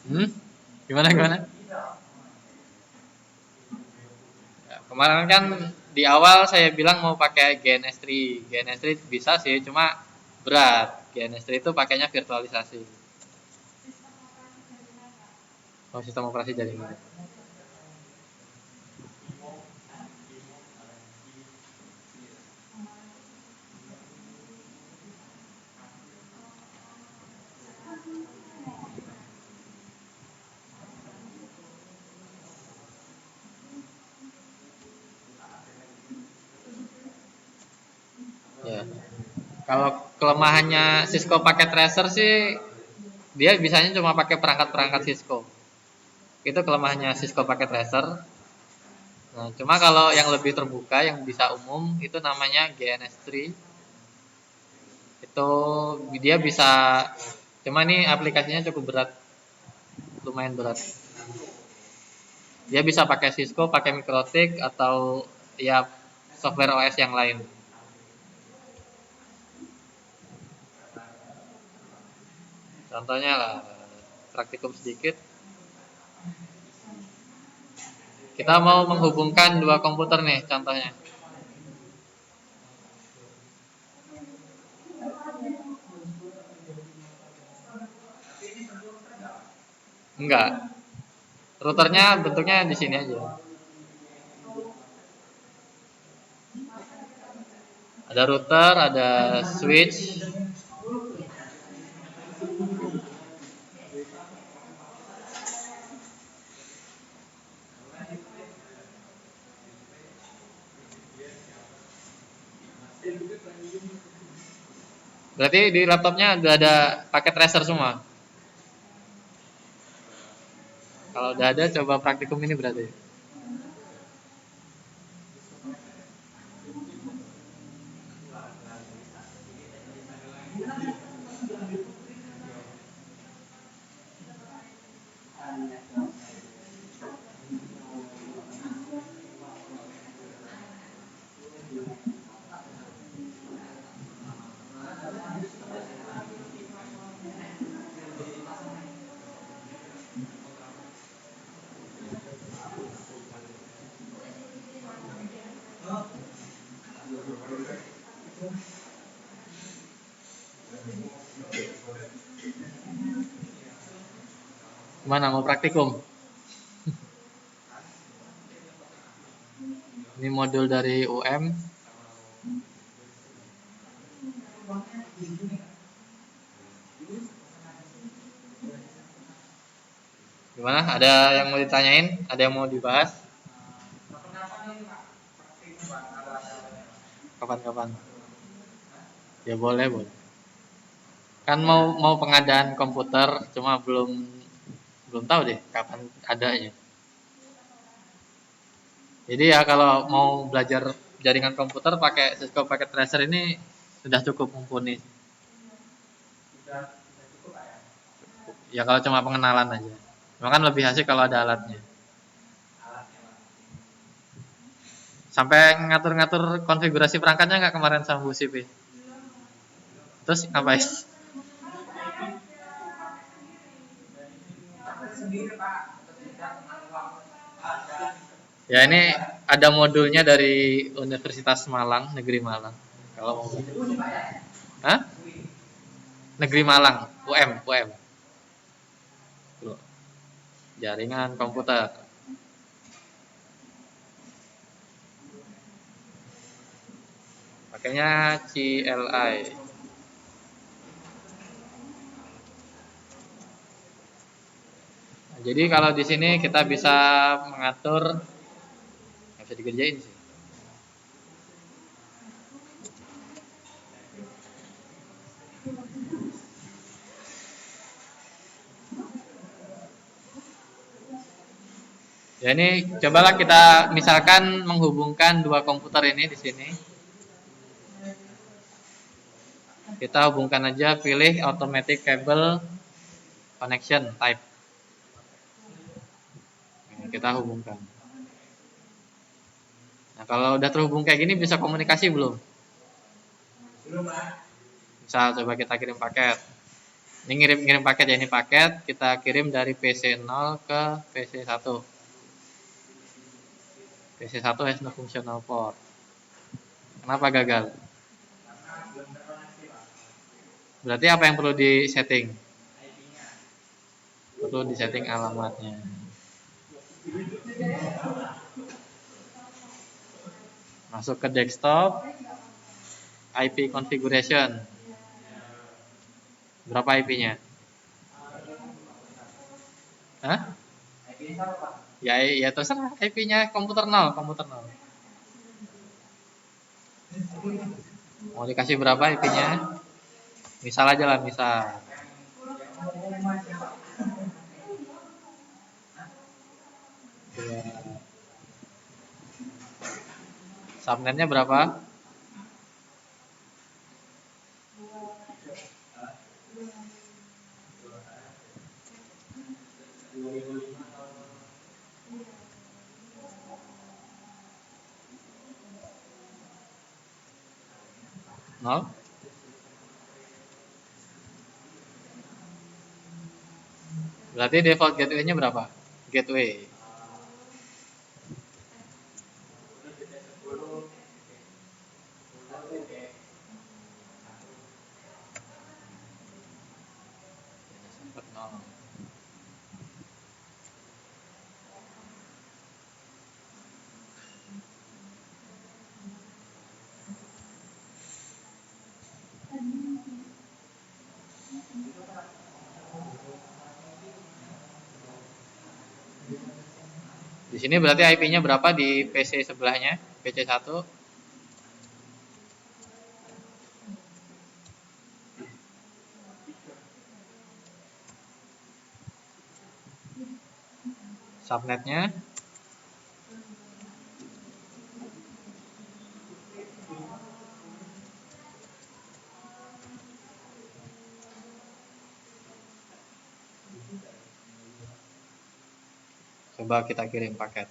Hmm? Gimana? Ya, kemarin kan di awal saya bilang mau pakai GNS3. GNS3 bisa sih, cuma berat. GNS3 itu pakainya virtualisasi. Oh, sistem operasi jaringan. Ya. Kalau kelemahannya Cisco paket tracer sih, dia bisanya cuma pakai perangkat-perangkat Cisco. Itu kelemahannya Cisco paket tracer. Nah, cuma kalau yang lebih terbuka yang bisa umum itu namanya GNS3. Itu dia bisa, cuma nih aplikasinya cukup berat, lumayan berat. Dia bisa pakai Cisco, pakai MikroTik atau ya software OS yang lain. Contohnya lah, praktikum sedikit. Kita mau menghubungkan dua komputer nih, contohnya. Enggak. Routernya bentuknya di sini aja. Ada router, ada switch. Berarti di laptopnya udah ada paket tracer semua. Kalau udah ada, coba praktikum ini berarti. Gimana mau praktikum? Ini modul dari UM. Gimana? Ada yang mau ditanyain? Ada yang mau dibahas? Kapan-kapan? Ya boleh. Kan mau pengadaan komputer, cuma belum tahu deh kapan adanya. Jadi ya kalau mau belajar jaringan komputer pakai Cisco Packet Tracer ini sudah cukup mumpuni. Ya kalau cuma pengenalan aja. Cuma kan lebih asik kalau ada alatnya. Sampai ngatur-ngatur konfigurasi perangkatnya nggak kemarin sama Bu Sipi? Terus ngapain? Ya ini ada modulnya dari Universitas Malang, Negeri Malang. Kalau mau Hah? Negeri Malang, UM. Tuh, jaringan komputer. Pakainya CLI. Jadi kalau di sini kita bisa mengatur, nggak bisa dikerjain sih. Ya ini cobalah kita misalkan menghubungkan dua komputer ini di sini. Kita hubungkan aja, pilih automatic cable connection type. Nah, kita hubungkan. Nah, kalau udah terhubung kayak gini bisa komunikasi belum? Belum, Pak. Bisa, coba kita kirim paket. Ini ngirim paket ya, ini paket kita kirim dari PC0 ke PC1. PC1 has no functional port. Kenapa gagal? Berarti apa yang perlu di setting? Perlu di setting alamatnya. Masuk ke desktop, IP configuration. Berapa IP-nya? Hah? Ya terserah IP-nya komputer 0, komputer 0. Mau dikasih berapa IP-nya? Misal aja lah, misal. Ya. Subnetnya berapa? Nol. Berarti default gateway-nya berapa? Gateway. Nol. Di sini berarti IP-nya berapa di PC sebelahnya? PC1. Subnetnya coba kita kirim paket.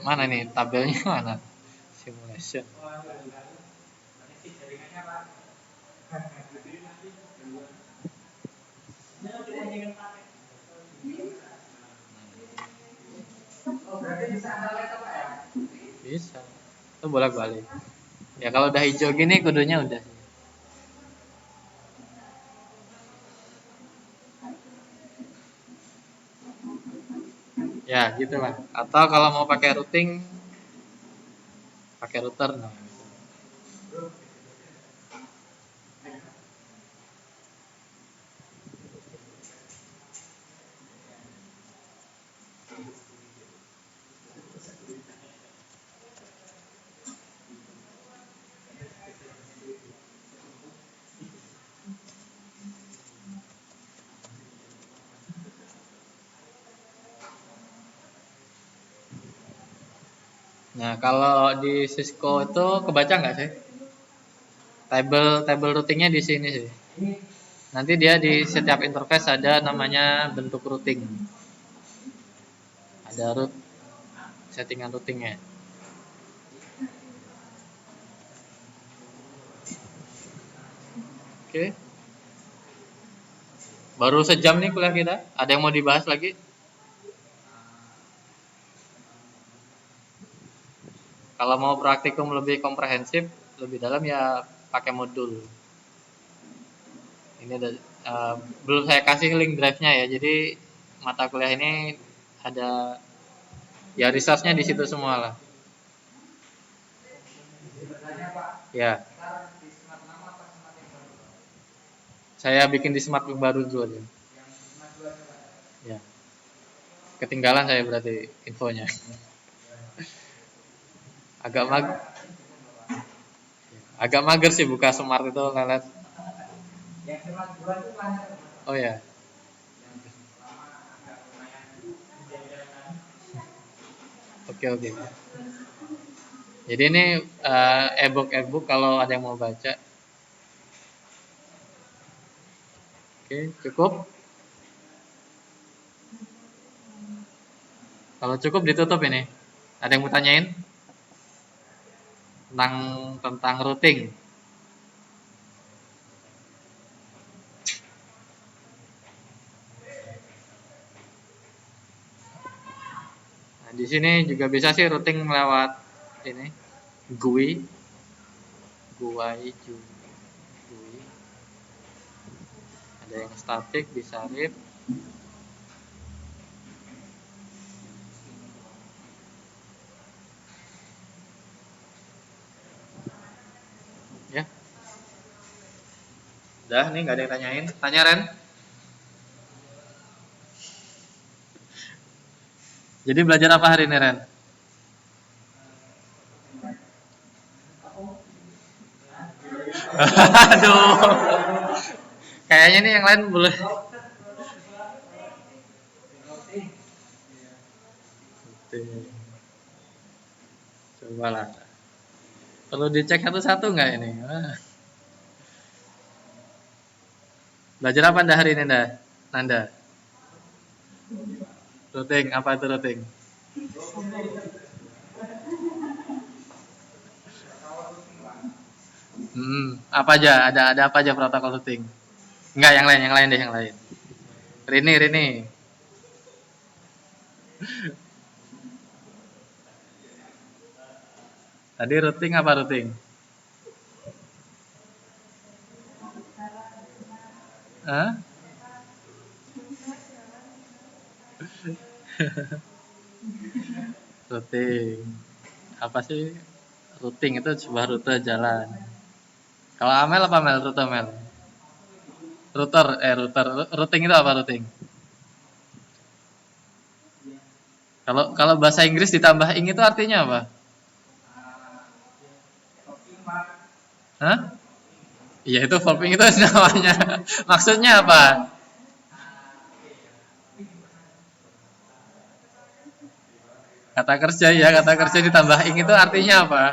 Mana nih tabelnya mana? Simulation. Bisa. Itu bolak-balik. Ya kalau udah hijau gini kudunya udah. Ya gitulah. Atau kalau mau pakai routing, pakai router. Nah. Nah kalau di Cisco itu kebaca nggak sih? Table routingnya di sini sih. Nanti dia di setiap interface ada namanya bentuk routing. Ada root settingan routingnya. Oke. Baru sejam nih kuliah kita. Ada yang mau dibahas lagi? Kalau mau praktikum lebih komprehensif, lebih dalam ya pakai modul. Ini ada, belum saya kasih link drive-nya ya. Jadi mata kuliah ini ada ya resource-nya di situ semua lah. Ya. Saya bikin di smartbook baru dulu aja. Ya, ketinggalan saya berarti infonya. Agak mag agak mager sih buka smart itu lelet. Oh ya. Oke oke. Jadi ini e-book kalau ada yang mau baca. Oke, cukup. Kalau cukup ditutup ini. Ada yang mau tanyain tentang routing? Nah, di sini juga bisa sih routing lewat ini GUI, GUI. Ada yang statik, bisa RIP. Ya. Udah nih nggak ada yang tanyain. Tanya Ren. Jadi belajar apa hari ini Ren? Aduh. Kayaknya nih yang lain boleh. Coba lah. Perlu dicek satu-satu nggak ini? Belajar apa anda hari ini Nanda? Routing, apa itu routing? Apa aja? Ada apa aja protokol routing? Enggak, yang lain deh, yang lain. Rini. Tadi routing apa routing? Hah? Routing. Apa sih? Routing itu sebuah rute jalan. Kalau Amel apa Mel? Rute Mel? Router. Routing itu apa routing? Kalau bahasa Inggris ditambah ing itu artinya apa? Hah? Iya itu volping itu namanya. Maksudnya apa? Kata kerja ya, kata kerja ditambah ing itu artinya apa?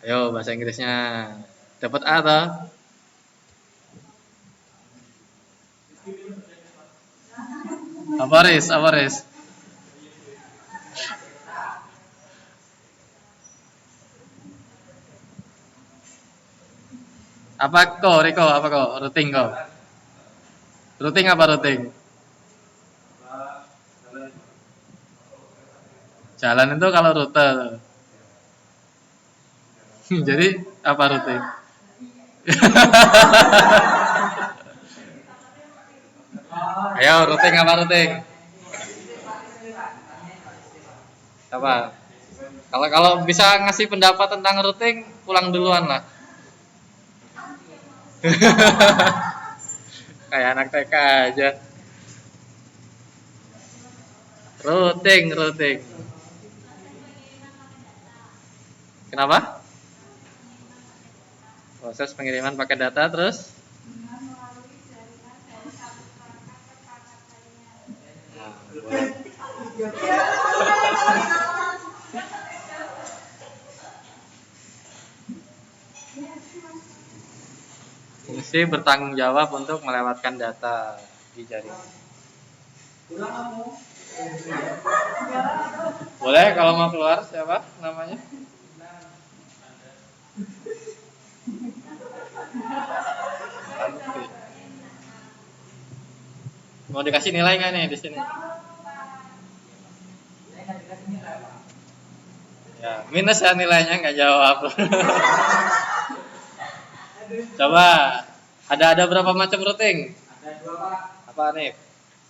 Ayo bahasa Inggrisnya. Dapat A toh? Apa Riz? Apa Riz? Apa kok Riko? Apa kok? Routing kok? Routing apa routing? Jalan itu kalau rute. Jadi apa routing? Ayo routing apa routing? Apa? Kalau bisa ngasih pendapat tentang routing, pulang duluan lah. Kayak anak TK aja. Routing. Kenapa? Proses pengiriman pakai data terus? Nah, boleh. Fungsi bertanggung jawab untuk melewatkan data di jaringan. Boleh kalau mau keluar siapa namanya? Mau dikasih nilai nggak nih di sini? Ya, minus ya nilainya nggak jawab. Coba, ada berapa macam routing? Ada 2 Pak. Apa nih?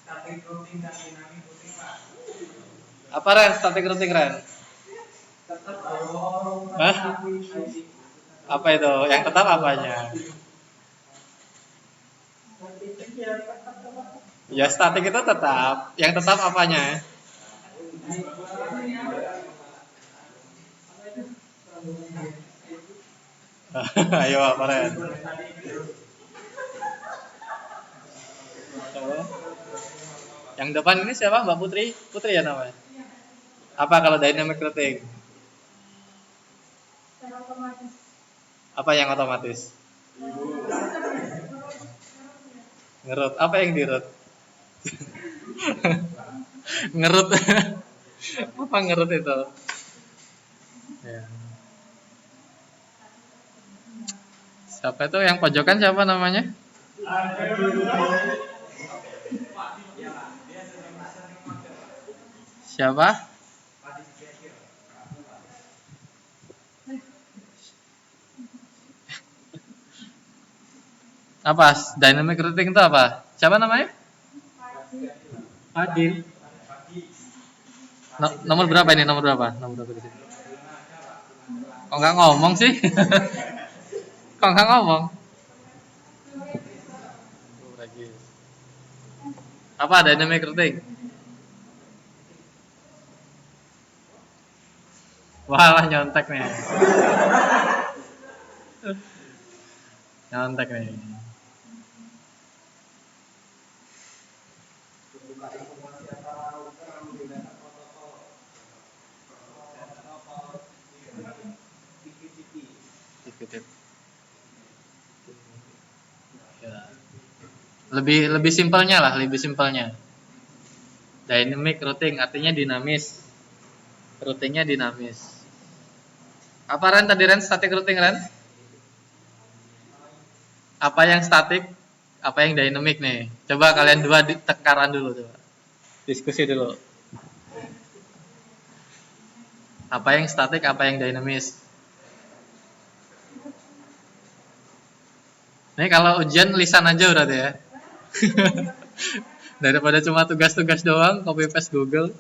Static routing dan dynamic routing Pak. Apa Ren? Static routing Ren? Tetap kalau Hah? Apa itu? Yang tetap apanya? Ya statik itu tetap. Yang tetap apanya? Ayo apa Ren? Yang depan ini siapa? Mbak Putri? Putri ya namanya? Apa kalau dynamic routing? Apa yang otomatis? Ngerut. Apa yang dirut? Ngerut. Apa ngerut itu? Ya. Siapa itu yang pojokan siapa namanya? Siapa? Apa? Dynamic routing itu apa? Siapa namanya? Adil. Nomor berapa ini? Nomor berapa? Nomor berapa di sini? Kok nggak ngomong sih? Kok nggak ngomong? Apa dynamic routing? Wah, nyontek nih. Nyontek nih. Lebih simpelnya lah, lebih simpelnya. Dynamic routing artinya dinamis. Routingnya dinamis. Apa Ren tadi Ren? Static routing Ren? Apa yang statik? Apa yang dynamic nih? Coba kalian dua tekaran dulu coba. Diskusi dulu. Apa yang statik, apa yang dinamis? Ini kalau ujian lisan aja berarti ya. Daripada cuma tugas-tugas doang, copy paste Google.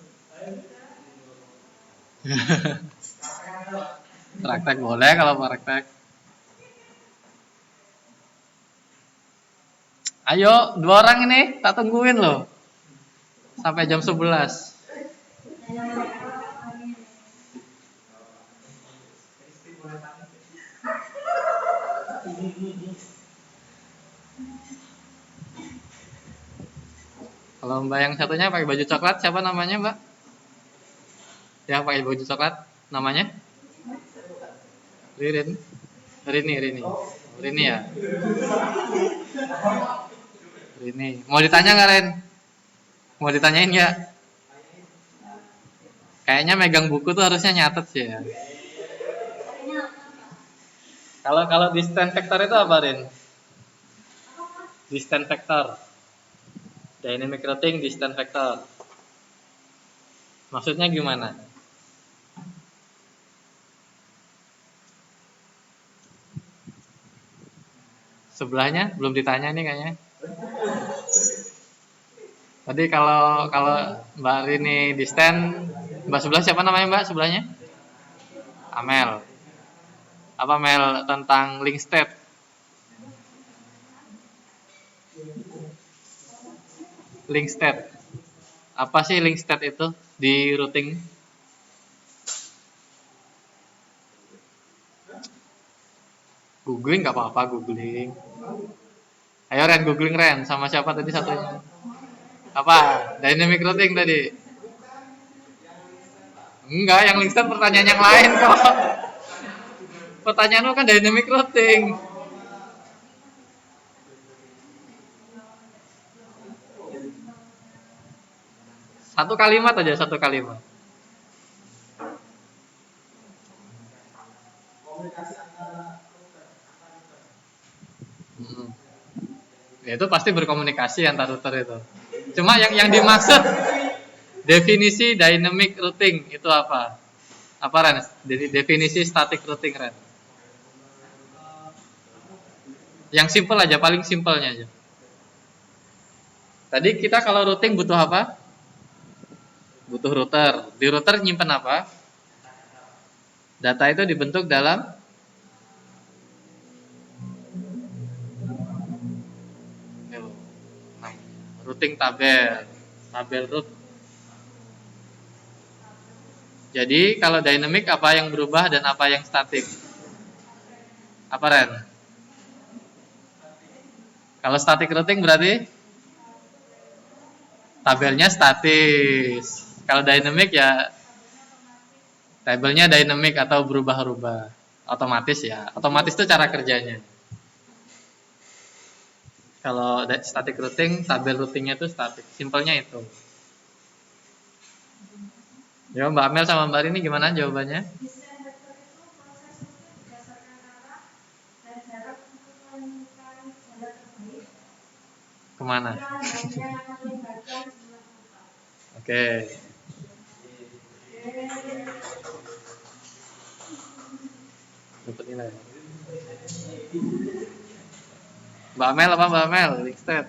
Praktek boleh kalau praktek. Ayo, 2 orang ini tak tungguin loh. Sampai jam 11. Kalau Mbak yang satunya pakai baju coklat, siapa namanya Mbak? Yang pakai baju coklat, namanya? Rini. Rini ya? Rini. Mau ditanya nggak Ren? Mau ditanyain nggak? Kayaknya megang buku tuh harusnya nyatet sih ya. Kalau distance vector itu apa Ren? Distance vector. Dynamic routing distance vector. Maksudnya gimana? Sebelahnya belum ditanya nih kayaknya. Tadi kalau Mbak Rini distance, Mbak sebelah siapa namanya Mbak sebelahnya? Amel. Apa Mel tentang link state? Link state. Apa sih link state itu di routing? Googling nggak apa-apa, googling. Ayo Ren, googling Ren. Sama siapa tadi satunya? Apa? Dynamic routing tadi? Enggak, yang link state pertanyaan yang lain kok. Pertanyaanmu kan dynamic routing. Satu kalimat aja, satu kalimat. Ya, itu pasti berkomunikasi antar router itu. Cuma yang dimaksud definisi dynamic routing itu apa? Apa Ren? Jadi definisi static routing Ren. Yang simple aja, paling simpelnya aja. Tadi kita kalau routing butuh apa? Butuh router. Di router nyimpen apa? Data itu dibentuk dalam routing tabel. Tabel root. Jadi kalau dynamic apa yang berubah dan apa yang statik? Apa Ren? Kalau static routing berarti tabelnya statis. Kalau dynamic ya tabelnya dynamic atau berubah-ubah. Otomatis ya. Otomatis itu cara kerjanya. Kalau static routing, tabel routingnya itu static. Simpelnya itu. Ya Mbak Amel sama Mbak Rini gimana jawabannya? Desain vektor itu proses routing berdasarkan arah dan jarak untuk menemukan jalan terbaik. Kemana? Hanya melibatkan jumlah angka. Oke. Dapat nilai. Mbak Amel apa Mbak Amel? Linkstead.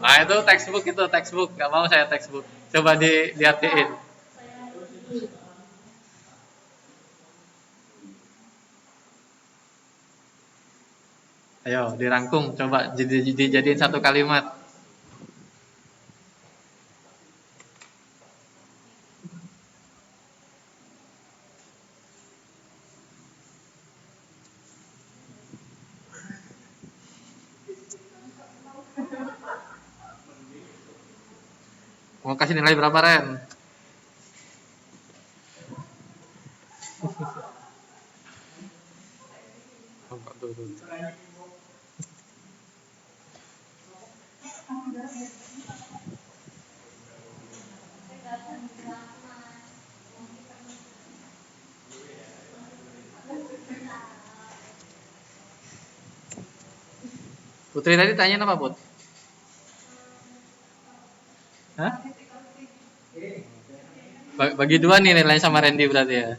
Nah itu textbook. Gak mau saya textbook. Coba dilihatin. Ayo dirangkum. Coba dijadiin satu kalimat. Mau kasih nilai berapa Ren? Putri tadi tanya apa Put? Hah? Bagi dua nih nilainya sama Randy berarti ya.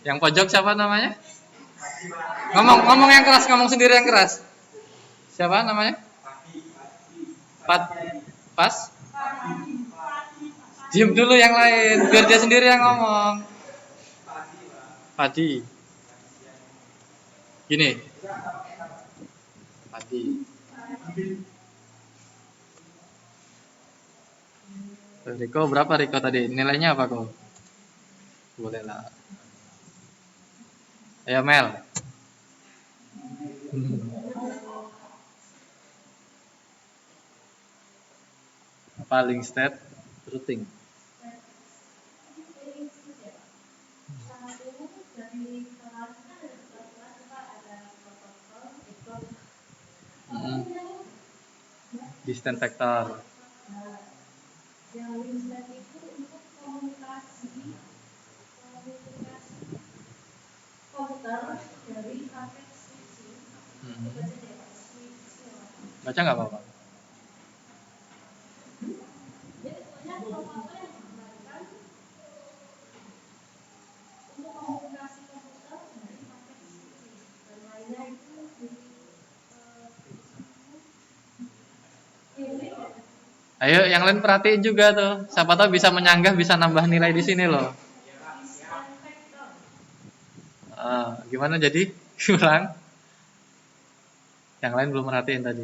Yang pojok siapa namanya? Ngomong yang keras, ngomong sendiri yang keras. Siapa namanya? Pas? Diam dulu yang lain, biar dia sendiri yang ngomong. Padi. Gini. Padi. Riko berapa Riko tadi? Nilainya apa kok? Boleh lah. Ayo Mel. Apa Linkstead routing? Distance vector. Yang Linkstead itu untuk komunikasi komputer dari paket switching. Baca nggak apa-apa? Jadi sebenarnya komputer yang digunakan untuk komunikasi komputer dari paket switching dan lainnya itu Ayo yang lain perhatiin juga tuh. Siapa tahu bisa menyanggah, bisa nambah nilai di sini loh. Gimana jadi? Ulang. Yang lain belum merhatiin tadi.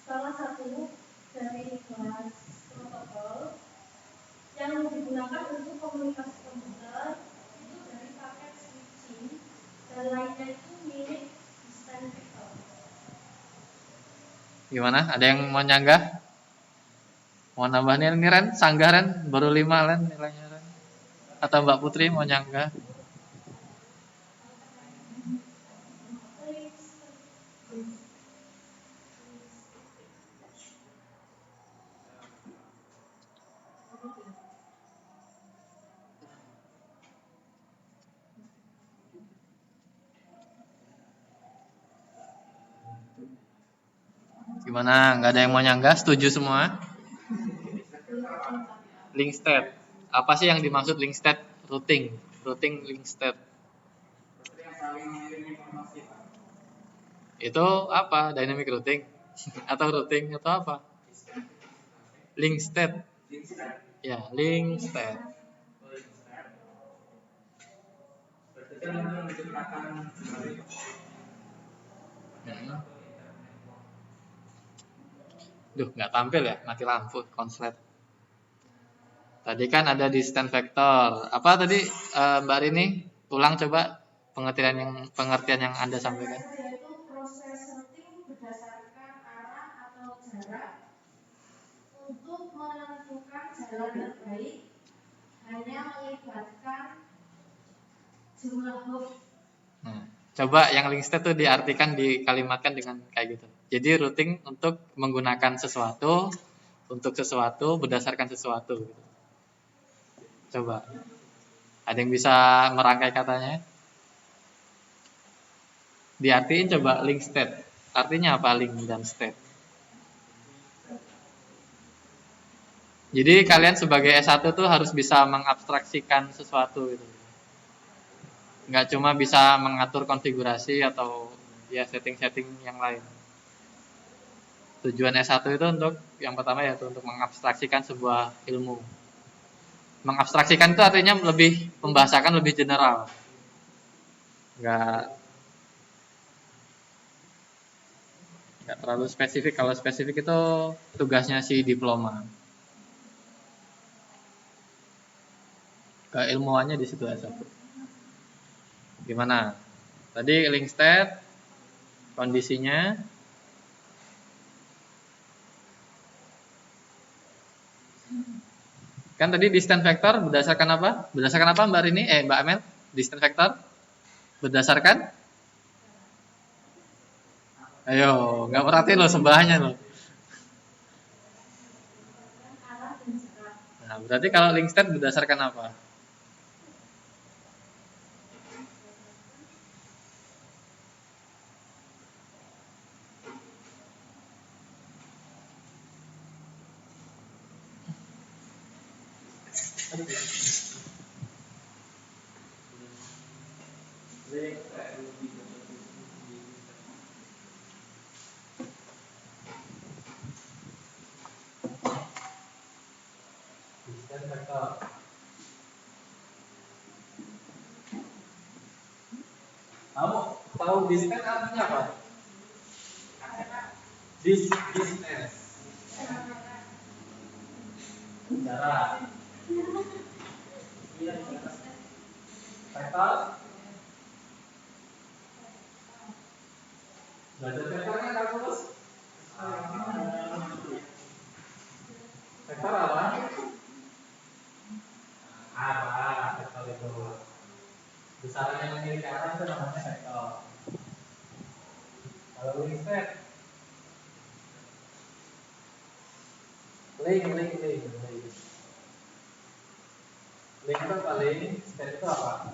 Salah satu dari kelas protokol yang digunakan untuk komunikasi komputer itu dari paket switching dan lainnya itu milik distance vector. Gimana? Ada yang mau nyanggah? Mau nambah nilai Ren? Sanggah Ren? Baru 5 Ren nilainya Ren. Atau Mbak Putri mau nyanggah? Gimana? Nggak ada yang mau nyanggah? Setuju semua? Linkstead. Apa sih yang dimaksud Linkstead routing? Routing Linkstead. Itu apa? Dynamic routing. atau routing atau apa? Link state. Ya, link state. Berarti kan itu menciptakan kembali. Duh, nggak tampil ya, mati lampu konslet. Tadi kan ada distant vector. Apa tadi Mbak Rini? Ulang coba pengertian yang Anda sampaikan. Yaitu proses routing berdasarkan arah atau jarak untuk menentukan jalan terbaik hanya melibatkan jumlah hop. Coba yang link state itu diartikan, dikalimatkan dengan kayak gitu. Jadi routing untuk menggunakan sesuatu untuk sesuatu berdasarkan sesuatu. Gitu. Coba, ada yang bisa merangkai katanya? Diartiin coba link state. Artinya apa link dan state? Jadi kalian sebagai S1 tuh harus bisa mengabstraksikan sesuatu gitu. Nggak cuma bisa mengatur konfigurasi atau ya setting-setting yang lain. Tujuan S1 itu untuk yang pertama yaitu untuk mengabstraksikan sebuah ilmu. Mengabstraksikan itu artinya lebih membahasakan lebih general. Nggak terlalu spesifik. Kalau spesifik itu tugasnya si diploma. Keilmuannya di situ S1. Gimana? Tadi link state kondisinya kan tadi distant vector berdasarkan apa? Berdasarkan apa Mbak Rini? Mbak Amel? Distant vector berdasarkan? Ayo, nggak perhatiin loh sebelahnya loh. Nah, berarti kalau link state berdasarkan apa? Distant vector. Kamu tahu distant artinya apa? Distance. Jarak. Vektor. Belajar vektor kan kalkulus? Vektor apa? Arah vektor itu. Besaran yang memiliki arah itu namanya vektor. Kalau link state, link itu apa link? State itu apa?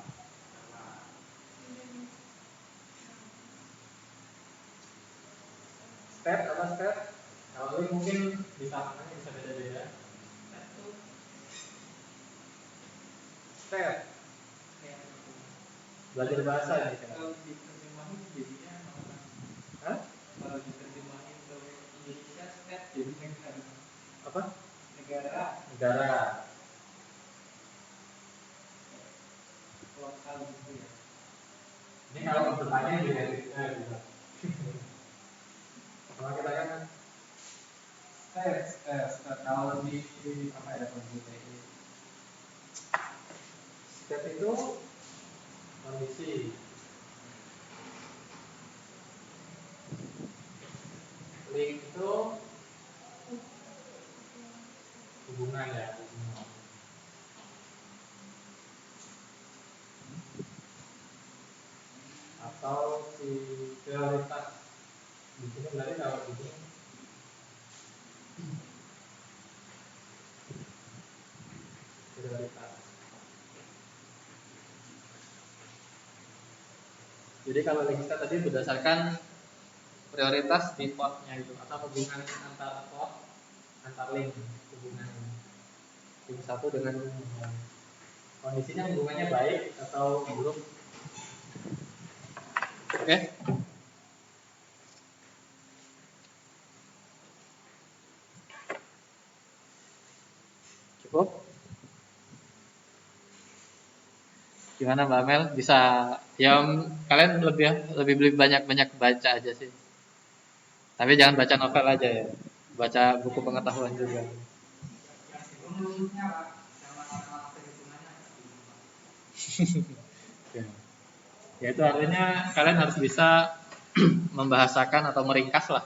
State apa state? Kalau link mungkin bisa beda-beda. State. Belajar bahasa ya. Kalau diterjemahin jadinya apa? Kalau diterjemahin ke Indonesia state jadi negara. Apa? Negara. Lokal gitu ya. Ini kalau bertanya juga bisa. Kalau kita kan kalau di apa ya komputer ini step itu kondisi, link itu hubungan ya, atau si prioritas. Di sini berarti kalau di sini prioritas. Jadi kalau link state tadi berdasarkan prioritas di portnya itu atau hubungan antar port, antar link, hubungan link satu dengan kondisinya hubungannya baik atau buruk. Oke. Cukup? Gimana Mbak Mel? Bisa ya kalian lebih banyak baca aja sih. Tapi jangan baca novel aja ya. Baca buku pengetahuan juga. Ya. Ya itu artinya kalian harus bisa membahasakan atau meringkas lah.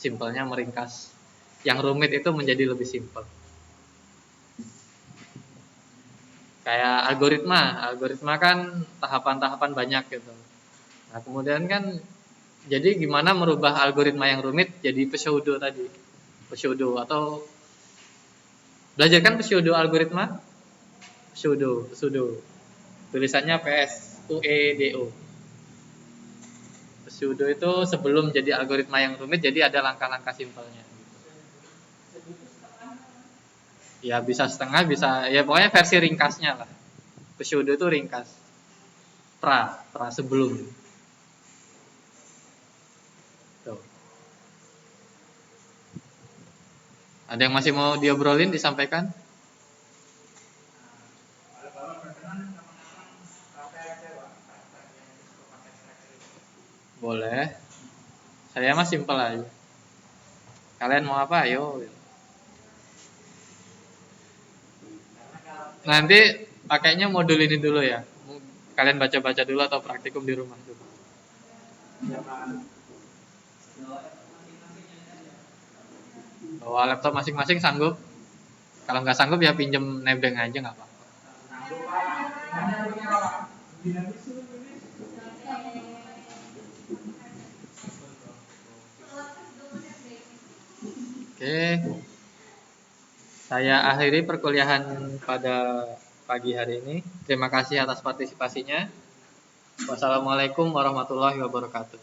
Simpelnya meringkas. Yang rumit itu menjadi lebih simpel. Kayak algoritma kan tahapan-tahapan banyak gitu. Nah kemudian kan jadi gimana merubah algoritma yang rumit jadi pseudo tadi, pseudo atau belajar kan pseudo algoritma, pseudo, tulisannya PSUEDO. Pseudo itu sebelum jadi algoritma yang rumit jadi ada langkah-langkah simpelnya. Ya bisa setengah, bisa ya pokoknya versi ringkasnya lah. Pseudo itu ringkas. Pra sebelum. Tuh. Ada yang masih mau diobrolin, disampaikan? Boleh. Saya mah simpel aja. Kalian mau apa? Ayo. Nanti pakainya modul ini dulu ya. Kalian baca-baca dulu atau praktikum di rumah dulu. Bawa laptop masing-masing sanggup. Kalau nggak sanggup ya pinjem nebeng aja nggak apa-apa. Oke. Saya akhiri perkuliahan pada pagi hari ini. Terima kasih atas partisipasinya. Wassalamualaikum warahmatullahi wabarakatuh.